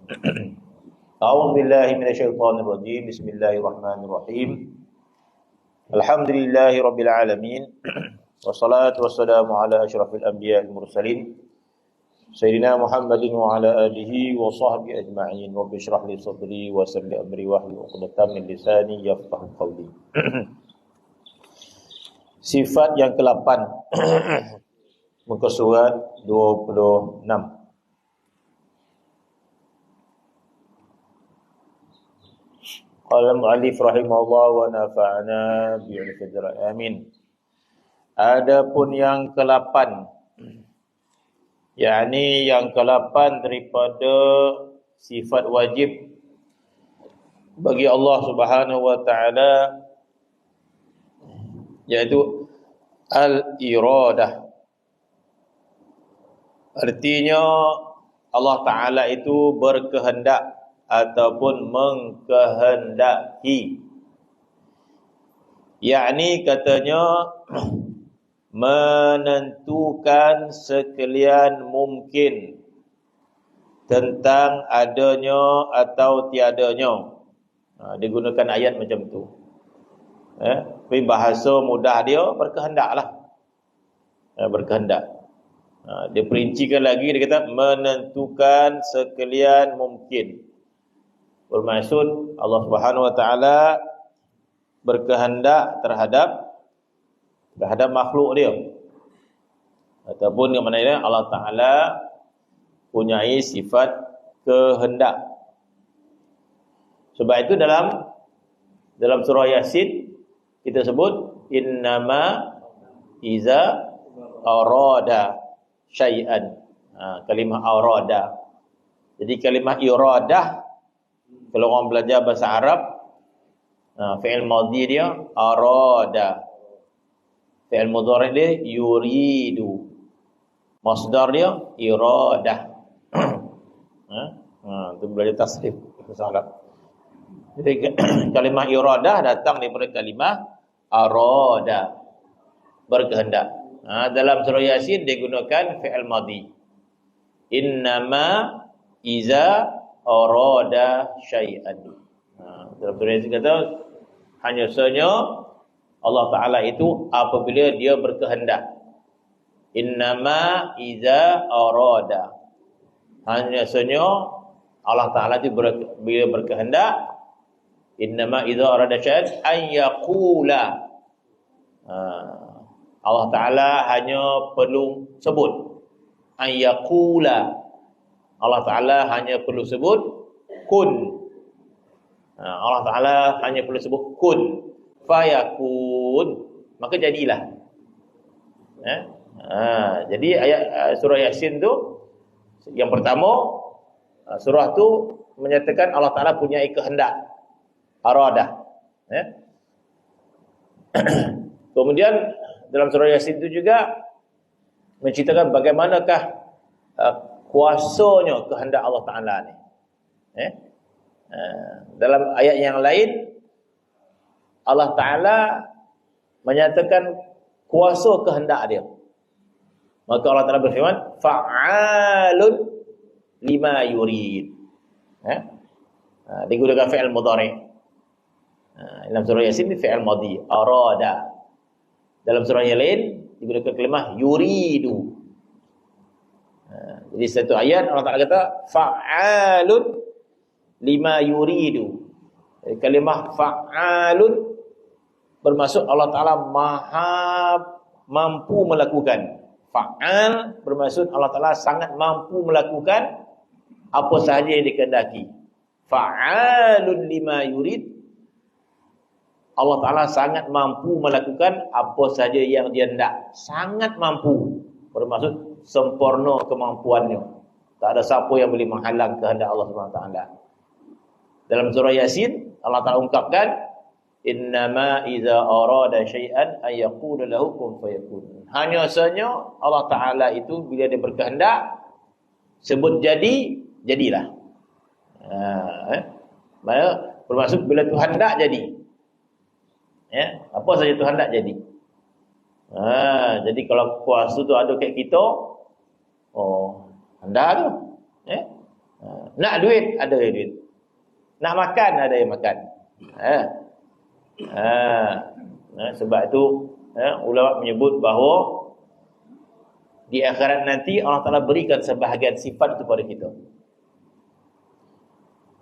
A'udzu billahi minasyaitonir rajim. Bismillahirrahmanirrahim. Alhamdulillahi rabbil alamin. Wassalatu wassalamu ala asyrafil anbiya'il mursalin Sayyidina Muhammadin wa ala alihi wa sahbihi ajma'in. Rabbi shrah li sadri wa yassir li amri wahlul 'uqdatam min lisani yafqahu qawli. Sifat yang ke-8 muka surat 26. Qala al-mu'allif rahimahullah wa nafa'ana bi'ilmi. Amin. Adapun yang ke-8, yakni yang ke-8 daripada sifat wajib bagi Allah Subhanahu wa taala, yaitu al-iradah. Artinya Allah taala itu berkehendak ataupun mengkehendaki, yakni katanya menentukan sekalian mungkin tentang adanya atau tiadanya. Digunakan ayat macam tu. Tapi bahasa mudah dia berkehendaklah. Berkehendak. Dia perincikan lagi, dia kata menentukan sekalian mungkin. Bermaksud Allah Subhanahu wa taala berkehendak terhadap makhluk dia. Ataupun yang mana Allah taala punyai sifat kehendak. Sebab itu dalam surah Yasin kita sebut innama iza arada syai'an. Kalimah arada. Jadi kalimah iradah, kalau orang belajar bahasa Arab, fi'il madhi dia arada, fi'il mudhari' dia yuridu, masdar dia iradah. Itu belajar tasrif bahasa Arab. Jadi kalimah iradah datang daripada kalimah arada, berkehendak. Dalam surah Yasin digunakan fi'il madhi. Innama iza arada syai'an. Dalam surah Yasin kata hanya sahaja Allah Ta'ala itu apabila dia berkehendak. Innama iza arada. Hanya sahaja Allah Ta'ala itu bila berkehendak. Innama iza arada syai'an an yaqula. Allah Ta'ala hanya perlu sebut an yaqula. Allah Ta'ala hanya perlu sebut kun. Allah Ta'ala hanya perlu sebut kun, fayakun, maka jadilah. Jadi ayat surah Yasin tu, yang pertama, surah tu menyatakan Allah Ta'ala punya kehendak, aradah. Kemudian dalam surah Yasin tu juga menceritakan bagaimanakah kuasanya kehendak Allah Ta'ala ni. Dalam ayat yang lain Allah Ta'ala menyatakan kuasa kehendak dia. Maka Allah Ta'ala berfirman fa'alun lima yurid. Digunakan fi'il mudhari'. Dalam surah Yasin fi'il madhi arada. Dalam surah yang lain digunakan kalimah yuridu. Jadi satu ayat Allah Ta'ala kata fa'alun lima yuridu. Kalimah fa'alun bermaksud Allah Ta'ala maha mampu melakukan. Fa'al bermaksud Allah Ta'ala sangat mampu melakukan apa sahaja yang dikehendaki. Fa'alun lima yurid, Allah Ta'ala sangat mampu melakukan apa sahaja yang dia hendak. Sangat mampu, bermaksud sempurna kemampuannya. Tak ada siapa yang boleh menghalang kehendak Allah SWT. Dalam surah Yasin Allah Ta'ala ungkapkan innama iza arada syai'an ay yaqulu lahu kun fayakun. Hanya sahaja Allah Ta'ala itu bila dia berkehendak sebut jadi, jadilah. Bermaksud bila Tuhan hendak jadi. Apa saja Tuhan hendak jadi. Jadi kalau kuasa tu ada kat kita, hendak tu. Nak duit, ada yang duit. Nak makan, ada yang makan. Sebab itu ulama menyebut bahawa di akhirat nanti Allah Ta'ala berikan sebahagian sifat itu kepada kita.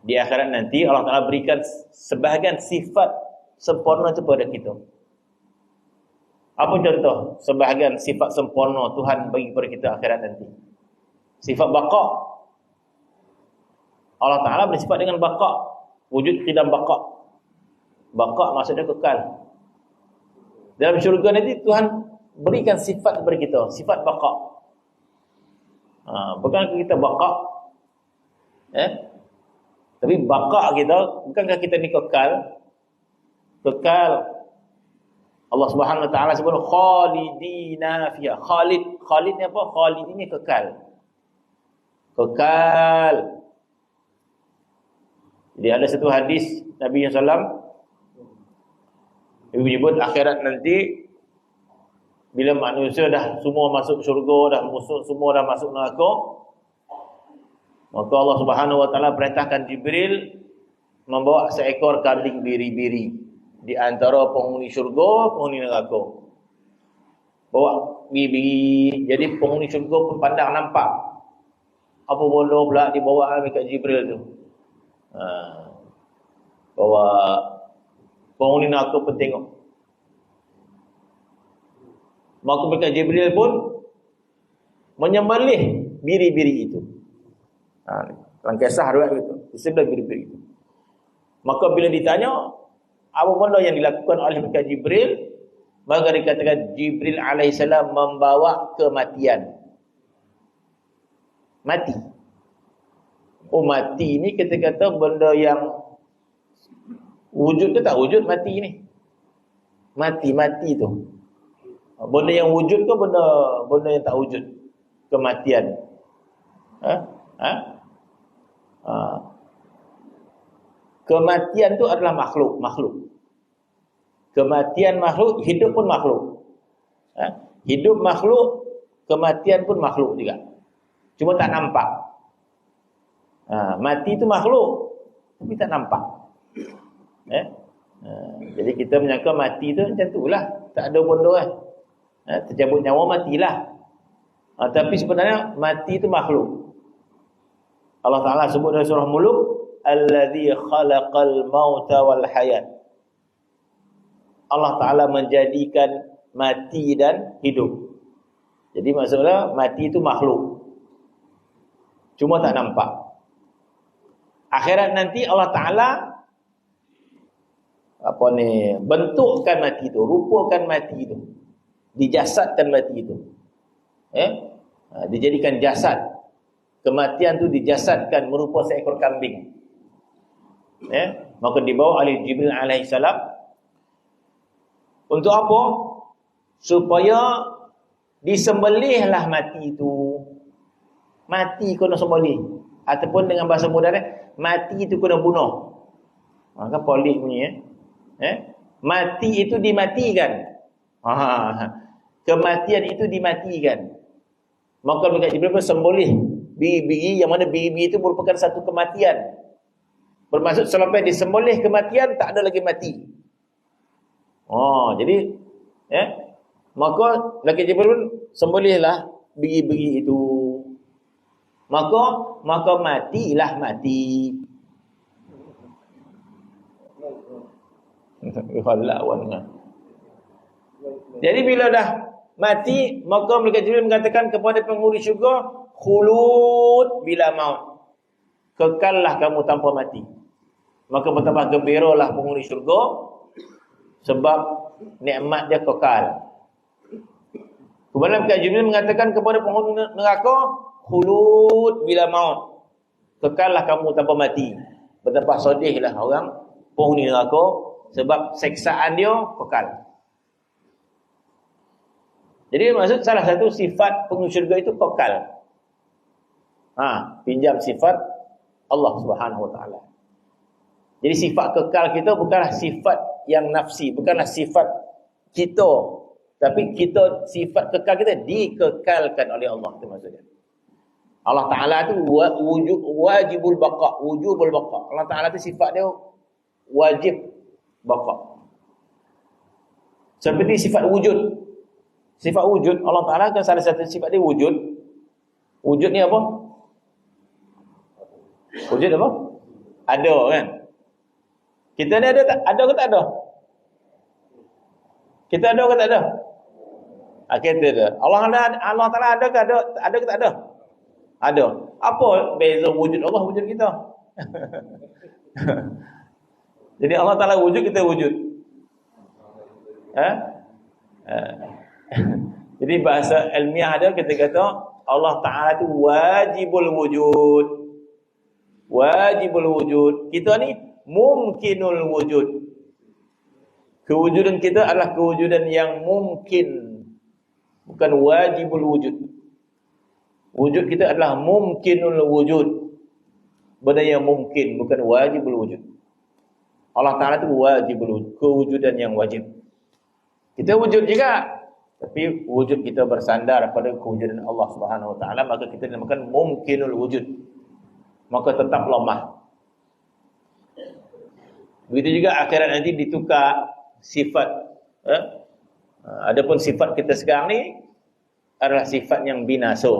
Di akhirat nanti Allah Ta'ala berikan sebahagian sifat sempurna itu kepada kita. Apa contoh sebahagian sifat sempurna Tuhan bagi kepada kita akhirat nanti? Sifat baqa. Allah Ta'ala bersifat dengan baqa. Wujud qidam baqa. Baqa maksudnya kekal. Dalam syurga nanti Tuhan berikan sifat kepada kita, sifat baqa. Bukankah kita baqa? Tapi baqa kita, bukankah kita ni kekal? Kekal. Allah Subhanahu Wa Taala sebut khalidina fiha. Khalid ni apa? Khalid ni kekal. Kekal. Jadi ada satu hadis Nabi SAW menyebut akhirat nanti bila manusia dah semua masuk syurga, semua dah masuk neraka, maka Allah Subhanahu Wa Taala perintahkan Jibril membawa seekor kambing biri-biri di antara penghuni syurga, penghuni neraka. Bawa biri-biri, jadi penghuni syurga pun pandang nampak. Apa benda pula dibawa dekat Jibril tu? Bawa penghuni neraka pun tengok. Maka mereka Jibril pun menyembelih biri-biri itu. Dalam kisah riwayat itu, disembelih biri-biri itu. Maka bila ditanya apa benda yang dilakukan oleh mereka Jibril, maka dikatakan Jibril alaihissalam membawa kematian. Mati. Mati ni kita kata benda yang wujud ke tak wujud mati ni. Mati tu. Benda yang wujud ke benda yang tak wujud? Kematian. Kematian tu adalah makhluk. Kematian makhluk, hidup pun makhluk. Hidup makhluk, kematian pun makhluk juga. Cuma tak nampak. Mati tu makhluk, tapi tak nampak. Jadi kita menyangka mati tu macam tu lah, tak ada benda kan. Tercabut nyawa matilah. Tapi sebenarnya mati itu makhluk. Allah Ta'ala sebut dalam surah Muluk, Alladhi khalaqal mauta wal hayat. Allah Ta'ala menjadikan mati dan hidup. Jadi maksudnya mati itu makhluk, cuma tak nampak. Akhirat nanti Allah Ta'ala bentukkan mati itu, rupakan mati itu, dijasadkan mati itu. Dijadikan jasad. Kematian itu dijasadkan merupa seekor kambing. Maka dibawa oleh Jibril alaihissalam. Untuk apa? Supaya disembelihlah mati itu. Mati kena sembelih. Ataupun dengan bahasa mudahnya, mati itu kena bunuh. Maka polik punya. Mati itu dimatikan. Kematian itu dimatikan. Maka mereka Jibril pun sembelih biri-biri, yang mana biri-biri itu merupakan satu kematian. Bermaksud selepas disembelih kematian, tak ada lagi mati. Jadi maka mereka Jibril pun sembelihlah biri-biri itu. Maka matilah mati. Jadi bila dah mati, maka mereka Jibril mengatakan kepada penghuni syurga, khulud bila maut. Kekallah kamu tanpa mati. Maka betapa gembiralah penghuni syurga, sebab nikmat dia kekal. Kemudian mereka Jibril mengatakan kepada penghuni neraka, khulud bila maut. Kekallah kamu tanpa mati. Betapa sedihlah orang penghuni neraka, sebab seksaan dia kekal. Jadi maksud salah satu sifat penghuni syurga itu kekal. Pinjam sifat Allah Subhanahu Wa Taala. Jadi sifat kekal kita bukanlah sifat yang nafsi, bukanlah sifat kita, tapi kita sifat kekal kita dikekalkan oleh Allah, itu maksudnya. Allah Ta'ala tu wajibul baqa, wujubul baqa. Allah Ta'ala tu sifat dia wajib baqa. Seperti sifat wujud. Sifat wujud, Allah Ta'ala kan salah satu sifat dia wujud. Wujud ni apa? Wujud apa? Ada kan? Kita ni ada ke tak ada? Kita ada ke tak ada? Kita ada. Allah Ta'ala ada ke tak ada? Ada. Apa beza wujud Allah wujud kita? Jadi Allah Ta'ala wujud, kita wujud. Jadi bahasa ilmiah ada, kita kata Allah Ta'ala tu wajibul wujud. Wajibul wujud. Kita ni mumkinul wujud. Kewujudan kita adalah kewujudan yang mungkin, bukan wajibul wujud. Wujud kita adalah mumkinul wujud, benda yang mungkin, bukan wajibul wujud. Allah Ta'ala itu wajibul wujud, kewujudan yang wajib. Kita wujud juga, tapi wujud kita bersandar pada kewujudan Allah Subhanahu Wa Ta'ala, maka kita dinamakan mumkinul wujud, maka tetap lemah. Begitu juga akhirat nanti ditukar sifat. Adapun sifat kita sekarang ni adalah sifat yang binasa.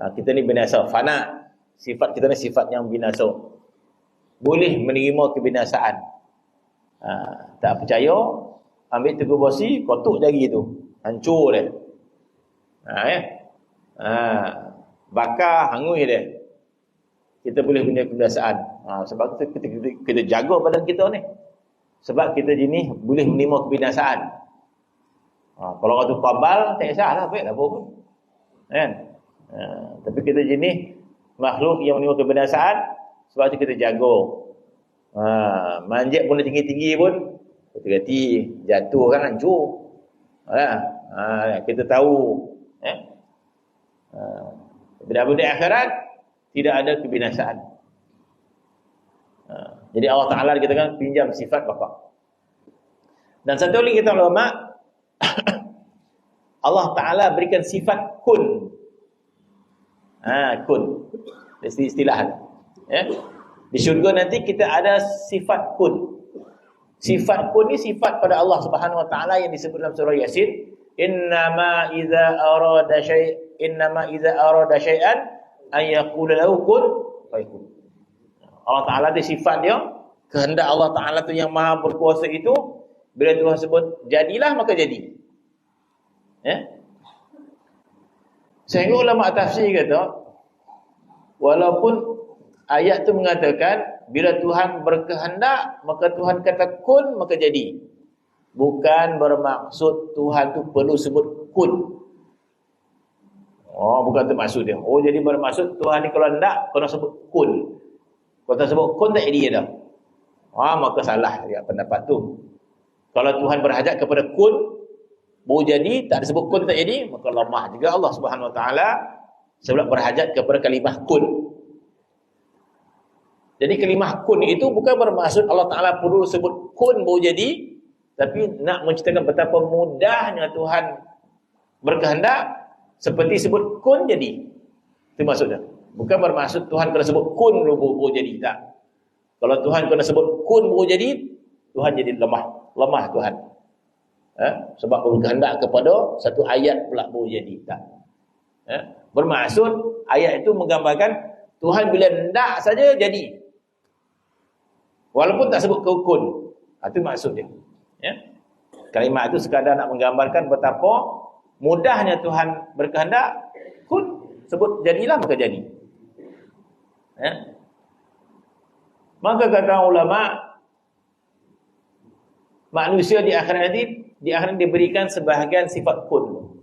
Kita ni binasa, fana. Sifat kita ni sifat yang binasa. Boleh menerima kebinasaan. Tak percaya, ambil tegur besi, kotuk jari tu, hancur dia. Bakar, hangui dia. Kita boleh punya kebinasaan. Sebab kita jaga badan kita ni. Sebab kita ni boleh menerima kebinasaan. Kalau orang tu pabal, tak kisahlah, baiklah pun. Kan? Tapi kita jenis makhluk yang menerima kebinasaan, sebab tu kita jaga. Manjat pun tinggi-tinggi pun, hati-hati, jatuh kan hancur. Kita tahu. Tapi di akhirat tidak ada kebinasaan. Jadi Allah Ta'ala dikatakan pinjam sifat bapa. Dan satu lagi kita ulama, Allah Ta'ala berikan sifat kun. Kun. Istilah. Di syurga nanti kita ada sifat kun. Sifat kun ni sifat pada Allah Subhanahu Wa Ta'ala yang disebut dalam surah Yasin. Innama iza arada syai'an an yaqula lahu kun fayakun. Allah Ta'ala itu sifat dia, kehendak Allah Ta'ala itu yang maha berkuasa itu, bila Tuhan sebut jadilah, maka jadi. Sehingga ulama tafsir kata, walaupun ayat itu mengatakan bila Tuhan berkehendak, maka Tuhan kata kun, maka jadi. Bukan bermaksud Tuhan itu perlu sebut kun. Bukan itu maksud dia. Jadi bermaksud Tuhan ni kalau hendak, kena sebut kun. Kalau tak sebut kun, tak jadi dah. Maka salah dia pendapat tu. Kalau Tuhan berhajat kepada kun, baru jadi, tak disebut kun tak jadi, maka lemah juga Allah Subhanahu Wa Ta'ala sebab berhajat kepada kalimah kun. Jadi kalimah kun itu bukan bermaksud Allah Ta'ala perlu sebut kun baru jadi, tapi nak menceritakan betapa mudahnya Tuhan berkehendak, seperti sebut kun jadi. Itu maksudnya. Bukan bermaksud Tuhan kena sebut kun baru jadi, tak. Kalau Tuhan kena sebut kun baru jadi, Tuhan jadi lemah Tuhan. Sebab berkehendak kepada satu ayat pula baru jadi, tak. Bermaksud ayat itu menggambarkan Tuhan bila hendak saja jadi. Walaupun tak sebut kun. Itu maksud dia. Kalimat itu sekadar nak menggambarkan betapa mudahnya Tuhan berkehendak, kun sebut jadilah, maka jadi. Maka kata ulama, manusia di akhirat nanti diberikan sebahagian sifat kun.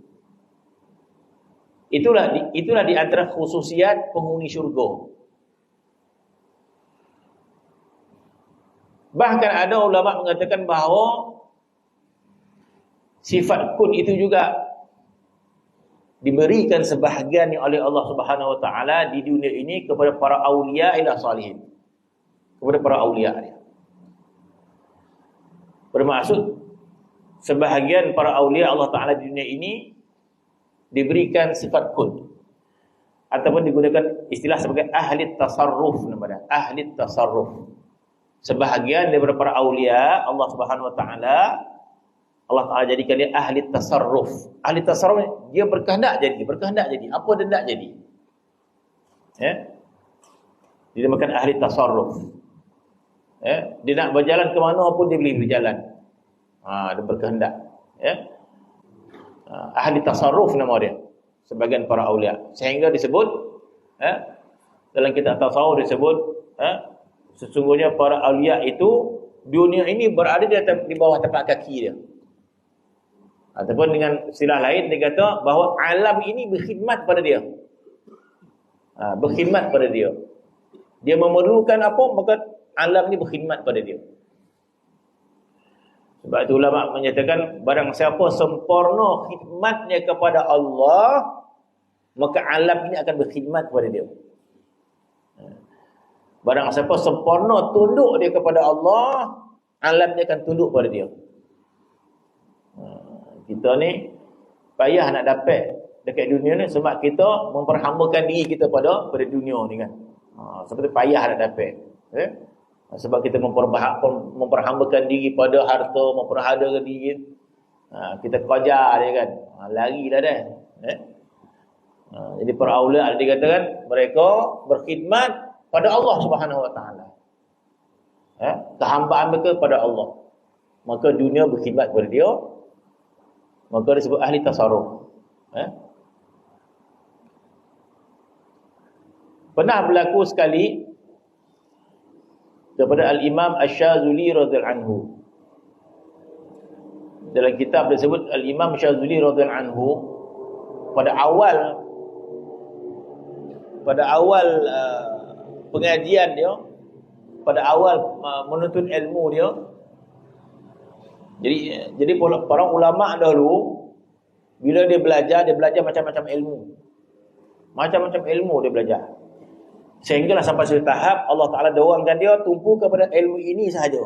Itulah di antara khususiat penghuni syurga. Bahkan ada ulama mengatakan bahawa sifat kun itu juga diberikan sebahagian oleh Allah Subhanahu Wa Ta'ala di dunia ini kepada para awliya ila salihin, kepada para awliya dia. Bermaksud sebahagian para awliya Allah Ta'ala di dunia ini diberikan sifat kun. ataupun digunakan istilah sebagai ahli tasarruf namanya, ahli tasarruf. Sebahagian daripada para aulia Allah Subhanahu wa taala, Allah Taala jadikan dia ahli tasarruf. Ahli tasarruf dia berkehendak jadi, apa dia nak jadi. Ya. Dia makan ahli tasarruf. Ya, dia nak berjalan ke mana pun dia boleh berjalan. Dia berkehendak. Ya. Ahli tasarruf nama dia. Sebagian para aulia. Sehingga disebut dalam kitab tasawuf disebut sesungguhnya para aulia itu dunia ini berada di bawah tapak kaki dia. Ataupun dengan istilah lain dia kata bahawa alam ini berkhidmat pada dia. Berkhidmat pada dia. Dia memerlukan apa, maka alam ini berkhidmat pada dia. Sebab itu ulama menyatakan barang siapa sempurna khidmatnya kepada Allah, maka alam ini akan berkhidmat kepada dia. Barang siapa sempurna tunduk dia kepada Allah, alam dia akan tunduk pada dia. Kita ni payah nak dapat dekat dunia ni sebab kita memperhambakan diri kita pada dunia ni kan. Seperti payah nak dapat. Sebab kita memperhambakan diri pada harta, memperhadakan diri. Kita kejar dia kan. Lari dah dah. Jadi para aulia dikatakan mereka berkhidmat pada Allah Subhanahu wa taala. Kehambaan mereka pada Allah. Maka dunia berkhidmat kepada dia. Maka disebut ahli tasarruf. Pernah berlaku sekali kepada Al-Imam Asy-Syadzuli radhiyallahu anhu. Dalam kitab disebut Al-Imam Asy-Syadzuli radhiyallahu anhu pada awal pengajian dia, pada awal menuntut ilmu dia. Jadi para ulama dahulu bila dia belajar macam-macam ilmu. Macam-macam ilmu dia belajar. Sehinggalah sampai satu tahap Allah Taala dorongkan dia tumpu kepada ilmu ini sahaja.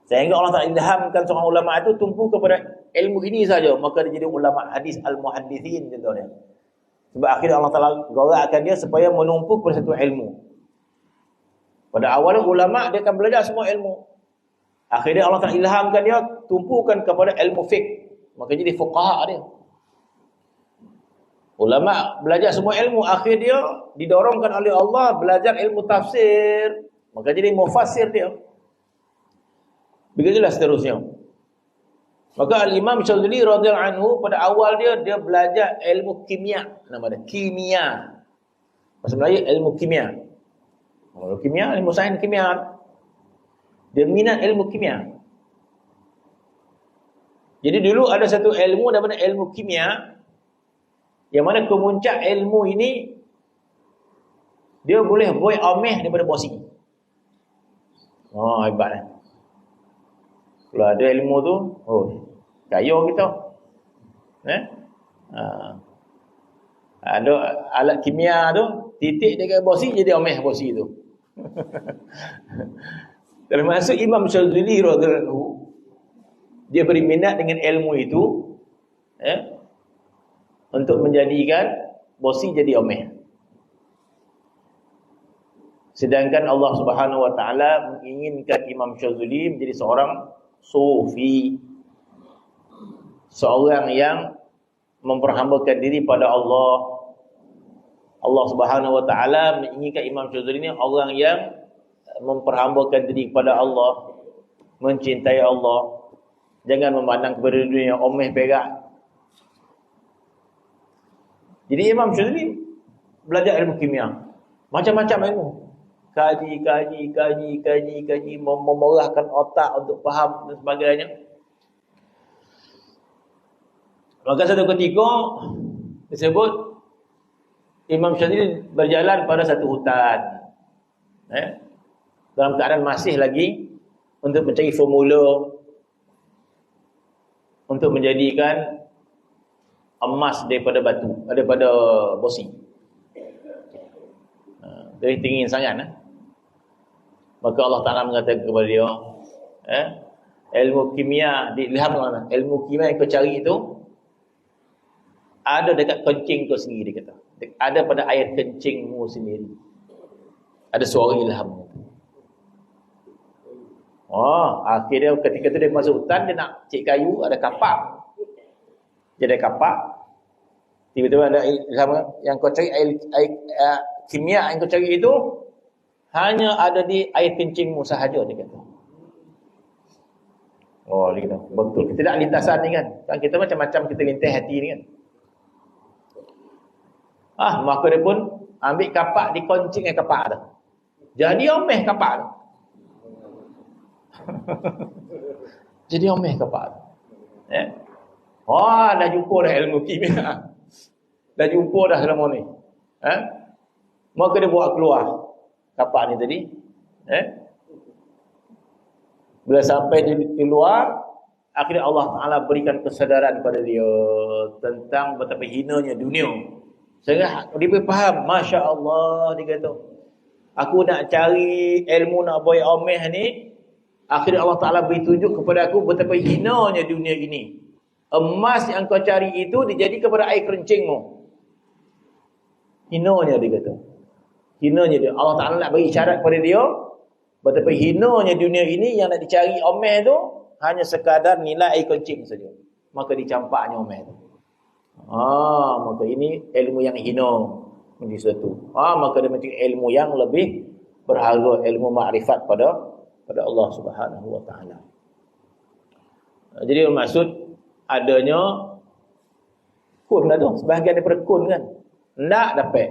Sehingga Allah Taala ilhamkan seorang ulama itu tumpu kepada ilmu ini sahaja, maka dia jadi ulama hadis al-muhaddithin contohnya. Sebab akhirnya Allah Taala gorakkan dia supaya menumpuk pada satu ilmu. Pada awalnya ulama dia akan belajar semua ilmu. Akhirnya Allah Taala ilhamkan dia tumpukan kepada ilmu fiqh. Maka jadi fuqaha dia. Ulama belajar semua ilmu, akhir dia didorongkan oleh Allah belajar ilmu tafsir, maka jadi mufassir dia. Begitulah seterusnya. Maka Al-Imam Syadzuli radhiyallahu anhu pada awal dia belajar ilmu kimia, nama dia kimia. Bahasa Melayu ilmu kimia. Ilmu kimia, ilmu sains kimia. Dia minat ilmu kimia. Jadi dulu ada satu ilmu namanya ilmu kimia, yang mana kemuncak ilmu ini dia boleh buat ameh daripada bosi. Hebat. Kalau ada ilmu tu, kaya kita. Ada alat kimia tu, titik dekat bosi jadi ameh bosi tu. Termasuk Imam Syadzuli radhiyallahu anhu, dia berminat dengan ilmu itu, untuk menjadikan bosi jadi ameh. Sedangkan Allah Subhanahu wa taala menginginkan Imam Syadzuli menjadi seorang sufi, seorang yang memperhambakan diri pada Allah. Allah Subhanahu wa taala menginginkan Imam Syadzuli ini orang yang memperhambakan diri kepada Allah, mencintai Allah, jangan memandang kepada dunia ameh perak. Jadi Imam Syadzuli belajar ilmu kimia, macam-macam ilmu, kaji, memorahkan otak untuk faham dan sebagainya. Maka satu ketika disebut Imam Syadzuli berjalan pada satu hutan, dalam keadaan masih lagi untuk mencari formula untuk menjadikan emas daripada batu, daripada bosi. Dari tinggi sangat. Maka Allah Ta'ala mengatakan kepada dia, ilmu kimia, dilihat mana? Ilmu kimia yang kau cari itu ada dekat kencing kau sendiri, dia kata. Ada pada air kencingmu sendiri. Ada suara ilham. Akhirnya ketika tu dia masuk hutan, dia nak cik kayu, ada kapak. Dia ada kapak. Tiba-tiba ada ilham yang kau cari air kimia yang kau cari itu hanya ada di air kencingmu sahaja, dia kata. Dia kata, betul. Kita tak lintasan ni kan. Kan kita macam-macam kita lintas hati ni kan. Maka dia pun ambil kapak, dikoncing dengan kapak tu. Jadi omeh kapak tu. Jadi omeh kapak tu. Dah jumpa dah ilmu kimia. Dah jumpa dah selama ni. Maka dia buat keluar kapak ni tadi. Bila sampai di luar, akhirnya Allah Ta'ala berikan kesedaran pada dia tentang betapa hinanya dunia. Sehingga dia faham, Masya Allah, dia kata, aku nak cari ilmu nak boy omeh ni, akhirnya Allah Ta'ala beri tunjuk kepada aku betapa hinanya dunia ini. Emas yang kau cari itu dijadi kepada air kencingmu. Hinanya, dia kata. Hinanya dia. Allah Ta'ala nak beri isyarat kepada dia betapa hinanya dunia ini, yang nak dicari omeh tu hanya sekadar nilai air kencing saja. Maka dicampaknya omeh tu. Maka ini ilmu yang hina menjadi satu. Maka dia menjadi ilmu yang lebih berharga, ilmu makrifat pada Allah Subhanahu wa taala. Jadi maksud adanya kun ada sebahagian daripada kun kan. Tak dapat.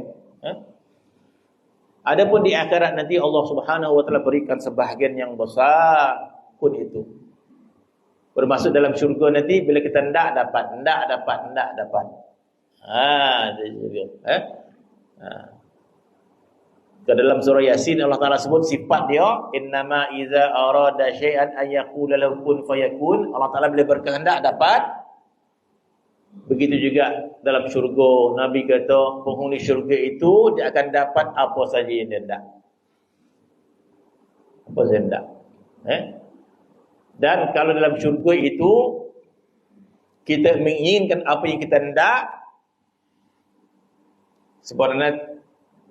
Adapun di akhirat nanti Allah Subhanahu wa taala berikan sebahagian yang besar kun itu. Bermaksud dalam syurga nanti bila kita tidak dapat. Ke dalam surah Yasin Allah Taala sebut sifat dia, innama iza arada syai'an an yaqula lahu kun fayakun. Allah Taala bila berkehendak dapat. Begitu juga dalam syurga, Nabi kata penghuni syurga itu dia akan dapat apa saja yang dia hendak. Apa saja hendak. Dan kalau dalam syurga itu kita menginginkan apa yang kita hendak, sebenarnya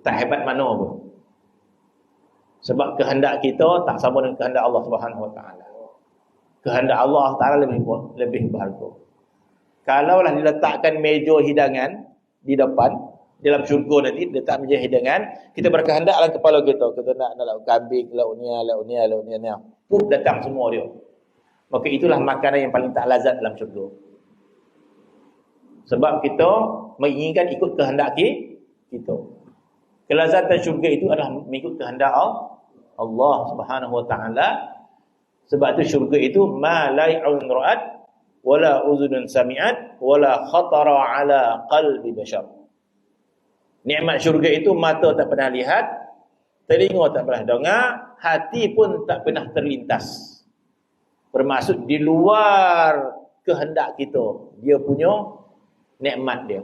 tak hebat mana pun. Sebab kehendak kita tak sama dengan kehendak Allah Subhanahu wa taala. Kehendak Allah Taala lebih berharga. Kalaulah diletakkan meja hidangan di depan dalam syurga nanti, letak meja hidangan, kita berkehendak dalam kepala kita nak lauk kambing, lauk ni. Pup datang semua dia. Maka itulah makanan yang paling tak lazat dalam syurga. Sebab kita menginginkan ikut kehendak kita. Kelazatan syurga itu adalah mengikut kehendak Allah Subhanahu wa taala. Sebab itu syurga itu ma la ya'un ra'at wala uzunun sami'at wala khatara ala qalbi bashar. Nikmat syurga itu mata tak pernah lihat, telinga tak pernah dengar, hati pun tak pernah terlintas. Bermaksud di luar kehendak kita, dia punya nikmat dia.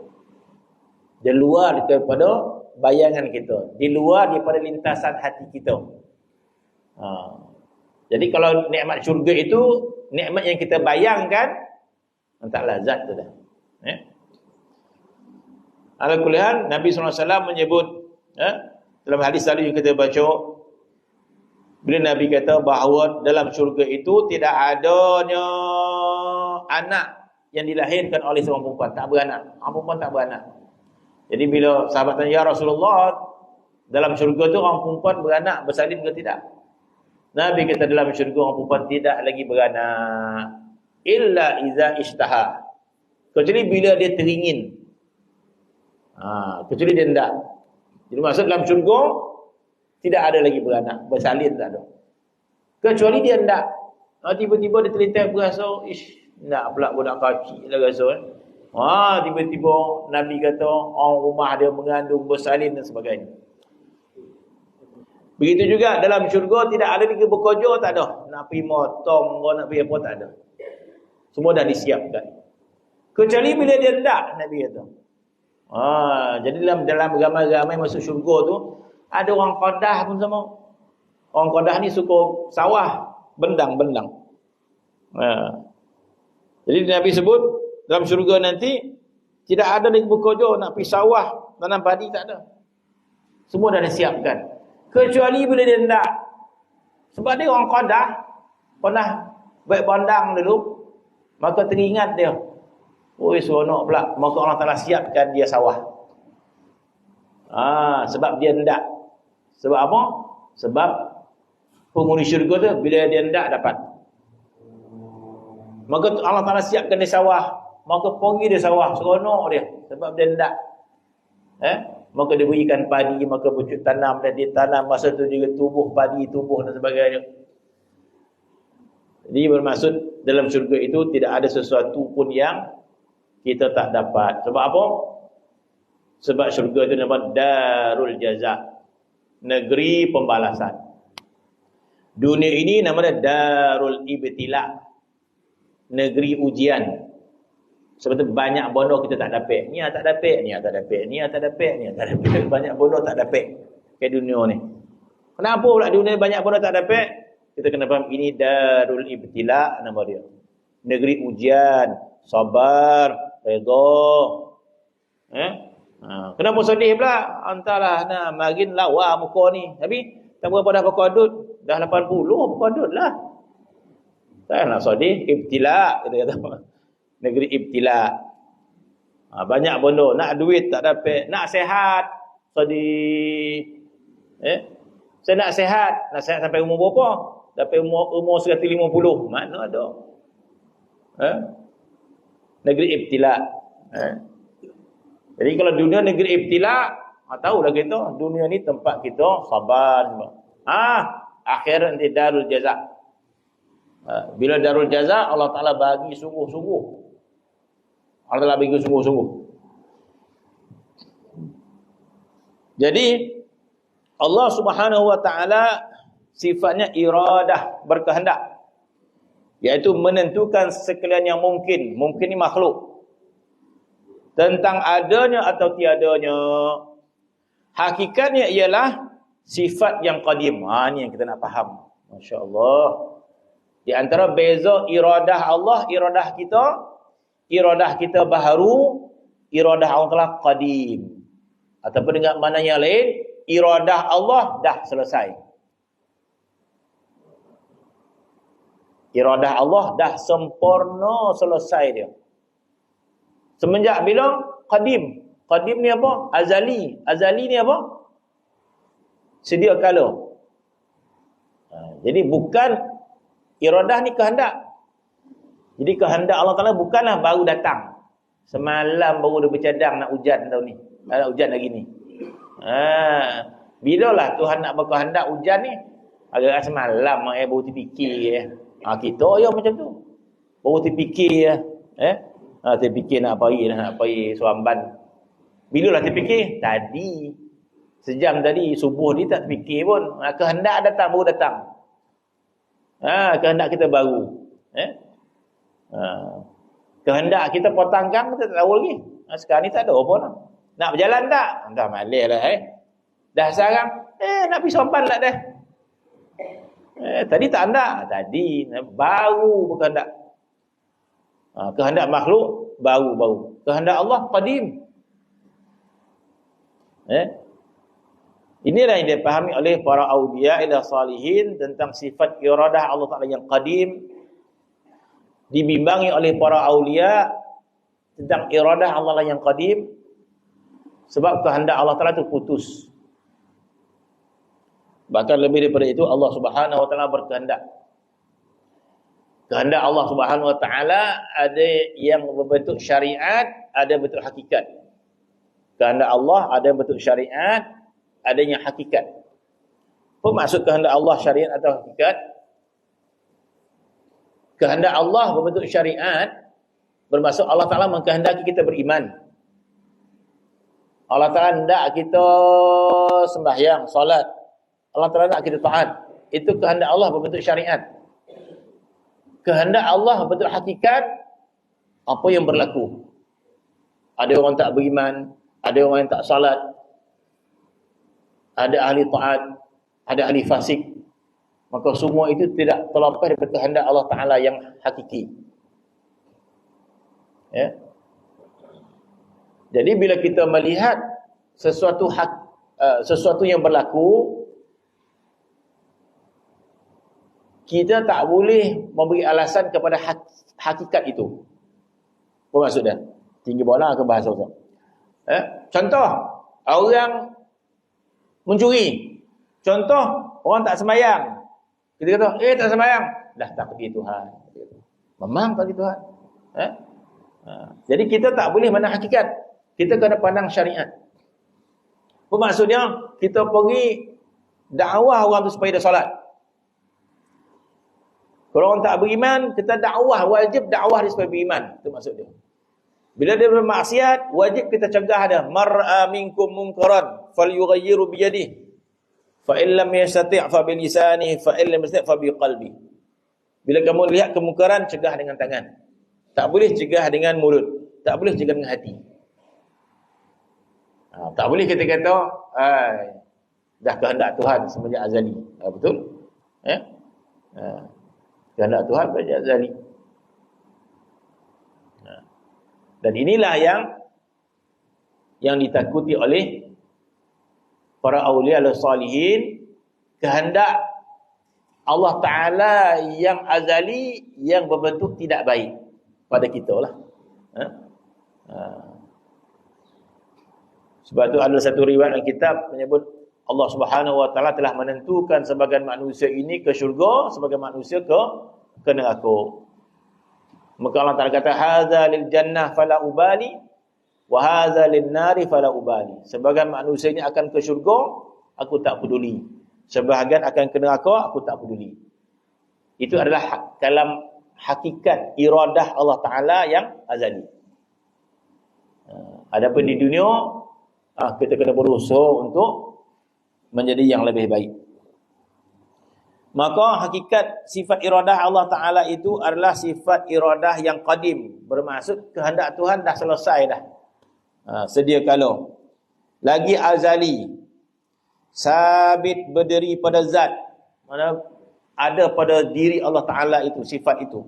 Di luar daripada bayangan kita, di luar daripada lintasan hati kita. Jadi kalau nikmat syurga itu nikmat yang kita bayangkan, tak lazat tu dah. Al-Quran Nabi SAW menyebut dalam hadis tadi yang kita baca, bila Nabi kata bahawa dalam syurga itu tidak adanya anak yang dilahirkan oleh seorang perempuan, tak beranak. Orang perempuan tak beranak. Jadi bila sahabat tanya, ya Rasulullah, dalam syurga tu orang perempuan beranak, bersalin ke tidak? Nabi kata dalam syurga orang perempuan tidak lagi beranak. Illa iza ishtaha. Kecuali bila dia teringin. Kecuali dia tidak. Jadi maksud dalam syurga tidak ada lagi beranak, bersalin tak ada. Kecuali dia tidak. Tiba-tiba dia terlintas berasa, nak pula budak kaki lah rasa kan. Tiba-tiba Nabi kata orang rumah dia mengandung, bersalin dan sebagainya. Begitu juga dalam syurga tidak ada lagi bekerja, tak ada. Nak pergi motong, nak pergi apa, tak ada. Semua dah disiapkan. Kecuali bila dia hendak, Nabi kata. Jadi dalam ramai-ramai masuk syurga tu ada orang Qadah pun sama. Orang Qadah ni suka sawah, bendang-bendang. Jadi Nabi sebut dalam syurga nanti Tidak ada lagi bekerja nak pergi sawah, tanam padi, tak ada. Semua dah disiapkan. Kecuali bila dia hendak. Sebab dia orang Qadah, pernah baik bandang dulu, maka teringat dia. Oi, seronok pula. Maka Allah Ta'ala siapkan dia sawah. Sebab dia hendak. Sebab apa? Sebab penghuni syurga tu, bila dia hendak dapat. Maka Allah Ta'ala siapkan dia sawah. Maka pergi dia sawah, seronok dia. Sebab dia hendak. Maka dia berikan padi, maka bucut tanam, dan dia tanam, masa tu juga tumbuh padi, tumbuh dan sebagainya. Jadi bermaksud dalam syurga itu tidak ada sesuatu pun yang kita tak dapat. Sebab apa? Sebab syurga itu nama Darul Jaza, negeri pembalasan. Dunia ini namanya Darul Ibtila, negeri ujian. Sebab tu banyak bodoh kita tak dapat. Ni tak dapat, ni tak dapat, ni tak dapat, ni tak dapat. Banyak bodoh tak dapat ke dunia ni. Kenapa pula dunia banyak bodoh tak dapat? Kita kena faham ini Darul Ibtila nama dia. Negeri ujian, sabar, redha. Kenapa sedih pula? Entahlah, makin lawa muka ni. Tapi tak berapa dah berkodut, dah 80 berkodut lah. Tak nak sedih, ibtila kita kata. Negeri ibtila. Banyak bodoh, nak duit tak dapat, nak sehat sedih. Saya nak sehat sampai umur berapa? Sampai umur 150. Mana ada? Negeri ibtila. Jadi kalau dunia negeri ibtila, tahulah kita, dunia ni tempat kita sabar. Akhirat nanti Darul Jaza. Bila Darul Jaza, Allah Ta'ala bagi sungguh-sungguh. Allah Ta'ala bagi sungguh-sungguh. Jadi Allah Subhanahu wa Ta'ala sifatnya iradah, berkehendak, iaitu menentukan sekalian yang mungkin. Mungkin ni makhluk, tentang adanya atau tiadanya. Hakikatnya ialah sifat yang qadim. Ni yang kita nak faham. Masya-Allah. Di antara beza iradah Allah, iradah kita baharu, iradah Allah qadim. Ataupun dengan makna yang lain, iradah Allah dah selesai. Iradah Allah dah sempurna, selesai dia. Semenjak bila? Qadim. Qadim ni apa? Azali. Azali ni apa? Sedia kala. Jadi bukan iradah ni kehendak. Jadi kehendak Allah Ta'ala bukanlah baru datang. Semalam baru dia bercadang nak hujan tahun ni. Nak hujan lagi ni. Bilalah Tuhan nak berkehendak hujan ni? Agak semalam baru terfikir. Kita ya macam tu. Baru terfikir. Terfikir nak pergi Suamban. Bilalah terfikir? Tadi. Sejam tadi, subuh ni tak terfikir pun. Kehendak datang, baru datang. Kehendak kita baru. Kehendak kita potong gang, kita tak tahu lagi. Sekarang ni tak ada apa lah. Nak berjalan tak? Dah malih lah. Dah sekarang, nak pergi Suamban lah dah. Tadi tak hendak. Tadi, baru berkehendak. Kehendak makhluk, baru. Kehendak Allah, qadim. Inilah yang dipahami oleh para awliya ila salihin tentang sifat iradah Allah Ta'ala yang qadim. Dibimbangi oleh para awliya tentang iradah Allah yang qadim. Sebab kehendak Allah Ta'ala itu putus. Bahkan lebih daripada itu, Allah Subhanahu Wa Ta'ala berkehendak. Kehendak Allah Subhanahu Wa Ta'ala ada yang berbentuk syariat, ada bentuk hakikat. Kehendak Allah ada yang bentuk syariat, adanya hakikat. Apa maksud kehendak Allah syariat atau hakikat? Kehendak Allah berbentuk syariat bermaksud Allah Ta'ala mengkehendaki kita beriman. Allah Ta'ala hendak kita sembahyang, solat. Allah Ta'ala hendak kita taat. Itu kehendak Allah berbentuk syariat. Kehendak Allah berbentuk hakikat, apa yang berlaku. Ada orang tak beriman, ada orang yang tak solat, ada ahli taat, ada ahli fasik. Maka semua itu tidak terlepas daripada kehendak Allah Ta'ala yang hakiki. Jadi bila kita melihat sesuatu yang berlaku, kita tak boleh memberi alasan kepada hakikat itu. Apa maksud dia? Tinggi bola ke bahasa Ustaz? Contoh, orang mencuri. Contoh, orang tak sembahyang. Kita kata, tak sembahyang. Dah takdir Tuhan. Memang takdir Tuhan. Jadi kita tak boleh pandang hakikat. Kita kena pandang syariat. Apa maksudnya? Kita pergi dakwah orang tu supaya dia solat. Kalau orang tak beriman, kita dakwah, wajib dakwah dia supaya beriman. Itu maksud dia. Bila dia bermaksiat, wajib kita cegah dia. Mar'a minkum munkaran falyughayyiru biyadihi. Fa in lam yastati' fa bi lisanihi, fa in lam yastati' fa bi qalbi. Bila kamu lihat kemungkaran, cegah dengan tangan. Tak boleh cegah dengan mulut. Tak boleh cegah dengan hati. Tak boleh kita kata, dah kehendak Tuhan semenjak azali. Betul? Kehendak Tuhan semenjak azali. Dan inilah yang ditakuti oleh para awliya al-salihin, kehendak Allah Ta'ala yang azali, yang berbentuk tidak baik pada kita lah. Sebab tu ada satu riwayat dalam kitab menyebut Allah Subhanahu Wa Ta'ala telah menentukan sebagian manusia ini ke syurga, sebagian manusia ke neraka. Maka Allah Ta'ala kata, hadza lil jannah fala ubali wa hadza lin nari fala ubali. Sebagian manusia ini akan ke syurga, aku tak peduli. Sebahagian akan ke neraka, aku tak peduli. Itu adalah dalam hakikat iradah Allah Ta'ala yang azali. Adapun di dunia, kita kena berusaha untuk menjadi yang lebih baik. Maka hakikat sifat iradah Allah Ta'ala itu adalah sifat iradah yang qadim. Bermaksud kehendak Tuhan dah selesai dah. Sedia kala. Lagi azali. Sabit berdiri pada zat. Mana ada pada diri Allah Ta'ala itu, sifat itu.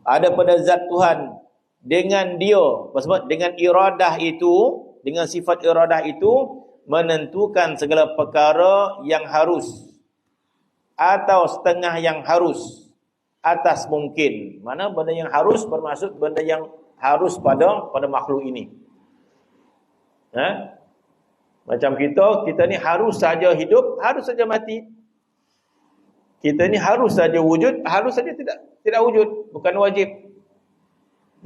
Ada pada zat Tuhan. Dengan dia, maksud dengan iradah itu, dengan sifat iradah itu, menentukan segala perkara yang harus atau setengah yang harus atas mungkin. Mana benda yang harus bermaksud benda yang harus pada makhluk ini. Macam kita ni harus saja hidup, harus saja mati. Kita ni harus saja wujud, harus saja tidak wujud, bukan wajib.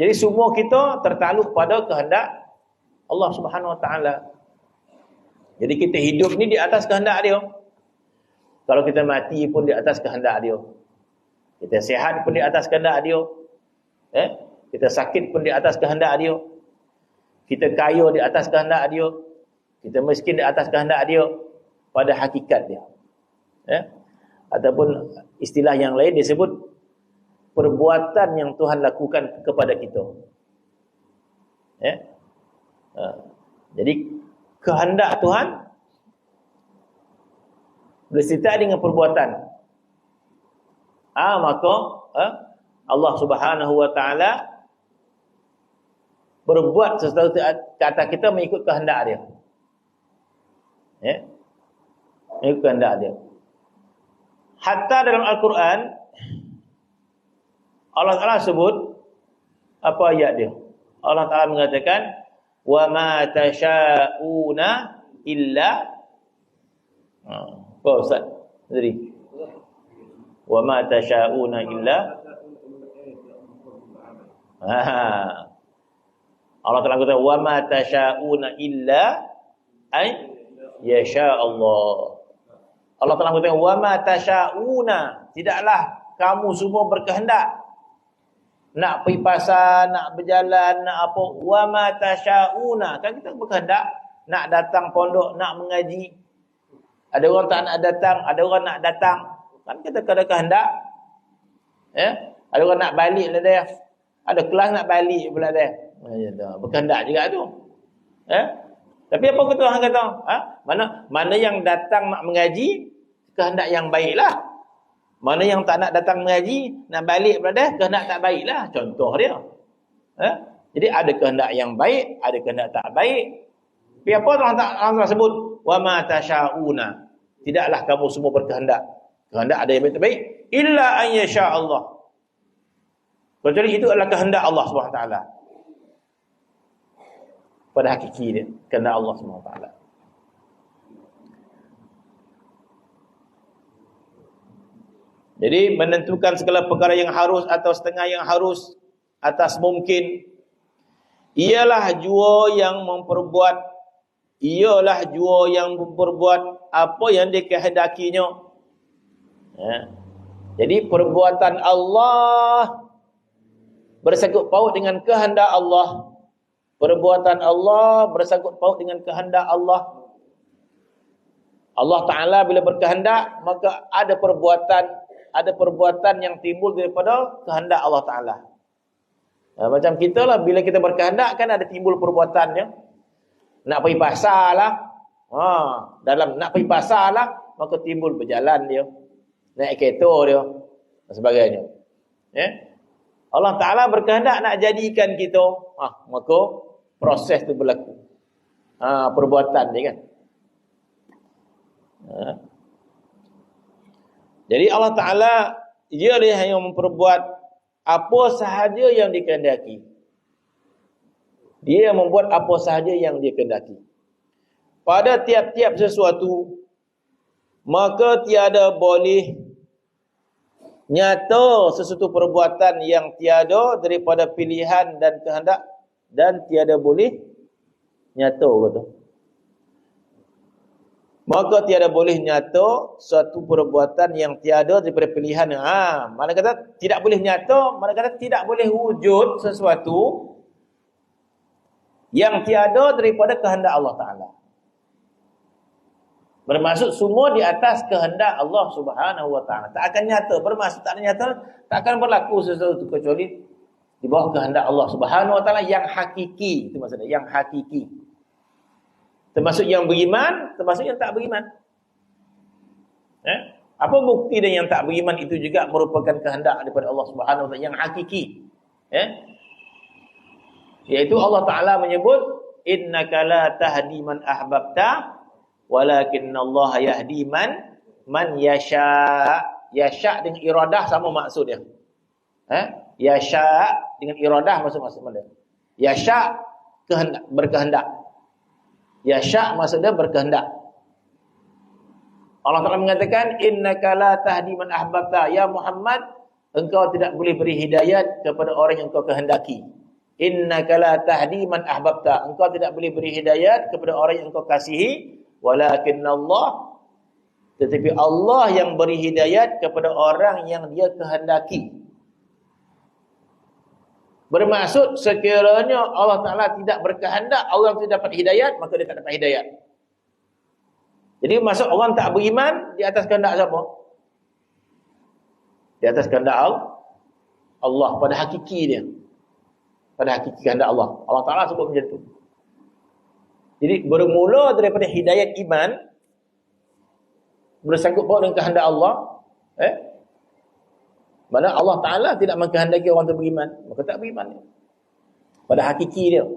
Jadi semua kita tertakluk pada kehendak Allah Subhanahu Wa Ta'ala. Jadi kita hidup ni di atas kehendak dia. Kalau kita mati pun di atas kehendak dia. Kita sihat pun di atas kehendak dia. Kita sakit pun di atas kehendak dia. Kita kaya di atas kehendak dia. Kita miskin di atas kehendak dia. Pada hakikat dia. Ataupun istilah yang lain disebut perbuatan yang Tuhan lakukan kepada kita. Jadi kehendak Tuhan bersertai dengan perbuatan. Maka Allah Subhanahu Wa Ta'ala berbuat sesuatu kata kita mengikut kehendak dia. Mengikut kehendak dia. Hatta dalam Al-Quran Allah Ta'ala sebut apa ayat dia? Allah Ta'ala mengatakan wa ma tasha'una illa apa Ustaz? Jadi wa ma tasha'una illa Allah Ta'ala kata wa ma tasha'una illa ay yasha Allah. Allah Ta'ala kata wa ma tasha'una, tidaklah kamu semua berkehendak nak pergi pasar, nak berjalan, nak apa. Wa ma tasha'una. Kan kita berkehendak nak datang pondok, nak mengaji. Ada orang tak nak datang, ada orang nak datang. Kan kita kena kehendak. Ada orang nak balik lah dia. Ada kelas nak balik pula dia. Berkehendak juga tu. Tapi apa kata orang kata? Mana yang datang nak mengaji, kehendak yang baiklah. Mana yang tak nak datang mengaji, nak balik pada kehendak tak baiklah. Contoh dia. Jadi ada kehendak yang baik, ada kehendak tak baik. Tapi apa Allah sebut? Wa ma tasyauna. Tidaklah kamu semua berkehendak. Kehendak ada yang baik terbaik. Illa an yasha Allah. Kecuali itu adalah kehendak Allah SWT. Pada hakiki dia, kehendak Allah SWT. Jadi menentukan segala perkara yang harus atau setengah yang harus atas mungkin, ialah jua yang memperbuat apa yang dikehendakinya. Ya. Jadi perbuatan Allah bersangkut paut dengan kehendak Allah. Perbuatan Allah bersangkut paut dengan kehendak Allah. Allah Ta'ala bila berkehendak, maka ada perbuatan yang timbul daripada kehendak Allah Ta'ala. Macam kita lah, bila kita berkehendak kan ada timbul perbuatannya. Nak pergi pasar lah. Dalam nak pergi pasar lah, maka timbul berjalan dia. Naik kereta dia. Dan sebagainya. Allah Ta'ala berkehendak nak jadikan kita. Maka proses tu berlaku. Perbuatan dia kan. Jadi Allah Ta'ala dia yang memperbuat apa sahaja yang dikehendaki. Dia yang membuat apa sahaja yang dia kehendaki. Pada tiap-tiap sesuatu, maka tiada boleh nyata sesuatu perbuatan yang tiada daripada pilihan dan kehendak, dan tiada boleh nyata kata. Maka tiada boleh nyata suatu perbuatan yang tiada daripada pilihan. Mana kata tidak boleh nyata, mana kata tidak boleh wujud sesuatu yang tiada daripada kehendak Allah Ta'ala. Bermaksud semua di atas kehendak Allah Subhanahu Wa Ta'ala. Tak akan nyata. Bermaksud tak nyata, tak akan berlaku sesuatu kecuali di bawah kehendak Allah Subhanahu Wa Ta'ala yang hakiki. Itu maksudnya, yang hakiki. Termasuk yang beriman, termasuk yang tak beriman. Apa bukti dan yang tak beriman itu juga merupakan kehendak daripada Allah Subhanahu Wa Ta'ala yang hakiki. Iaitu Allah Ta'ala menyebut, innaka la tahdi man ahbabta walakinnallaha yahdi man yasha. Yasha dengan iradah sama maksud dia. Yasha dengan iradah maksud dia. Yasha kehendak, berkehendak. Yasha maksudnya berkehendak. Allah Ta'ala mengatakan, innaka la tahdi man ahbabta. Ya Muhammad, engkau tidak boleh beri hidayat kepada orang yang engkau kehendaki. Innaka la tahdi man ahbabta. Engkau tidak boleh beri hidayat kepada orang yang engkau kasihi. Walakinnallah, tetapi Allah yang beri hidayat kepada orang yang dia kehendaki. Bermaksud sekiranya Allah Ta'ala tidak berkehendak Allah tidak dapat hidayat, maka dia tak dapat hidayat. Jadi maksud orang tak beriman di atas kehendak siapa? Di atas kehendak Allah pada hakiki dia. Pada hakiki kehendak Allah. Allah Ta'ala sebut macam tu. Jadi bermula daripada hidayat iman, bersangkut paut dengan kehendak Allah. Mana Allah Ta'ala tidak mengkehendaki orang itu beriman, maka tak beriman. Pada hakiki dia.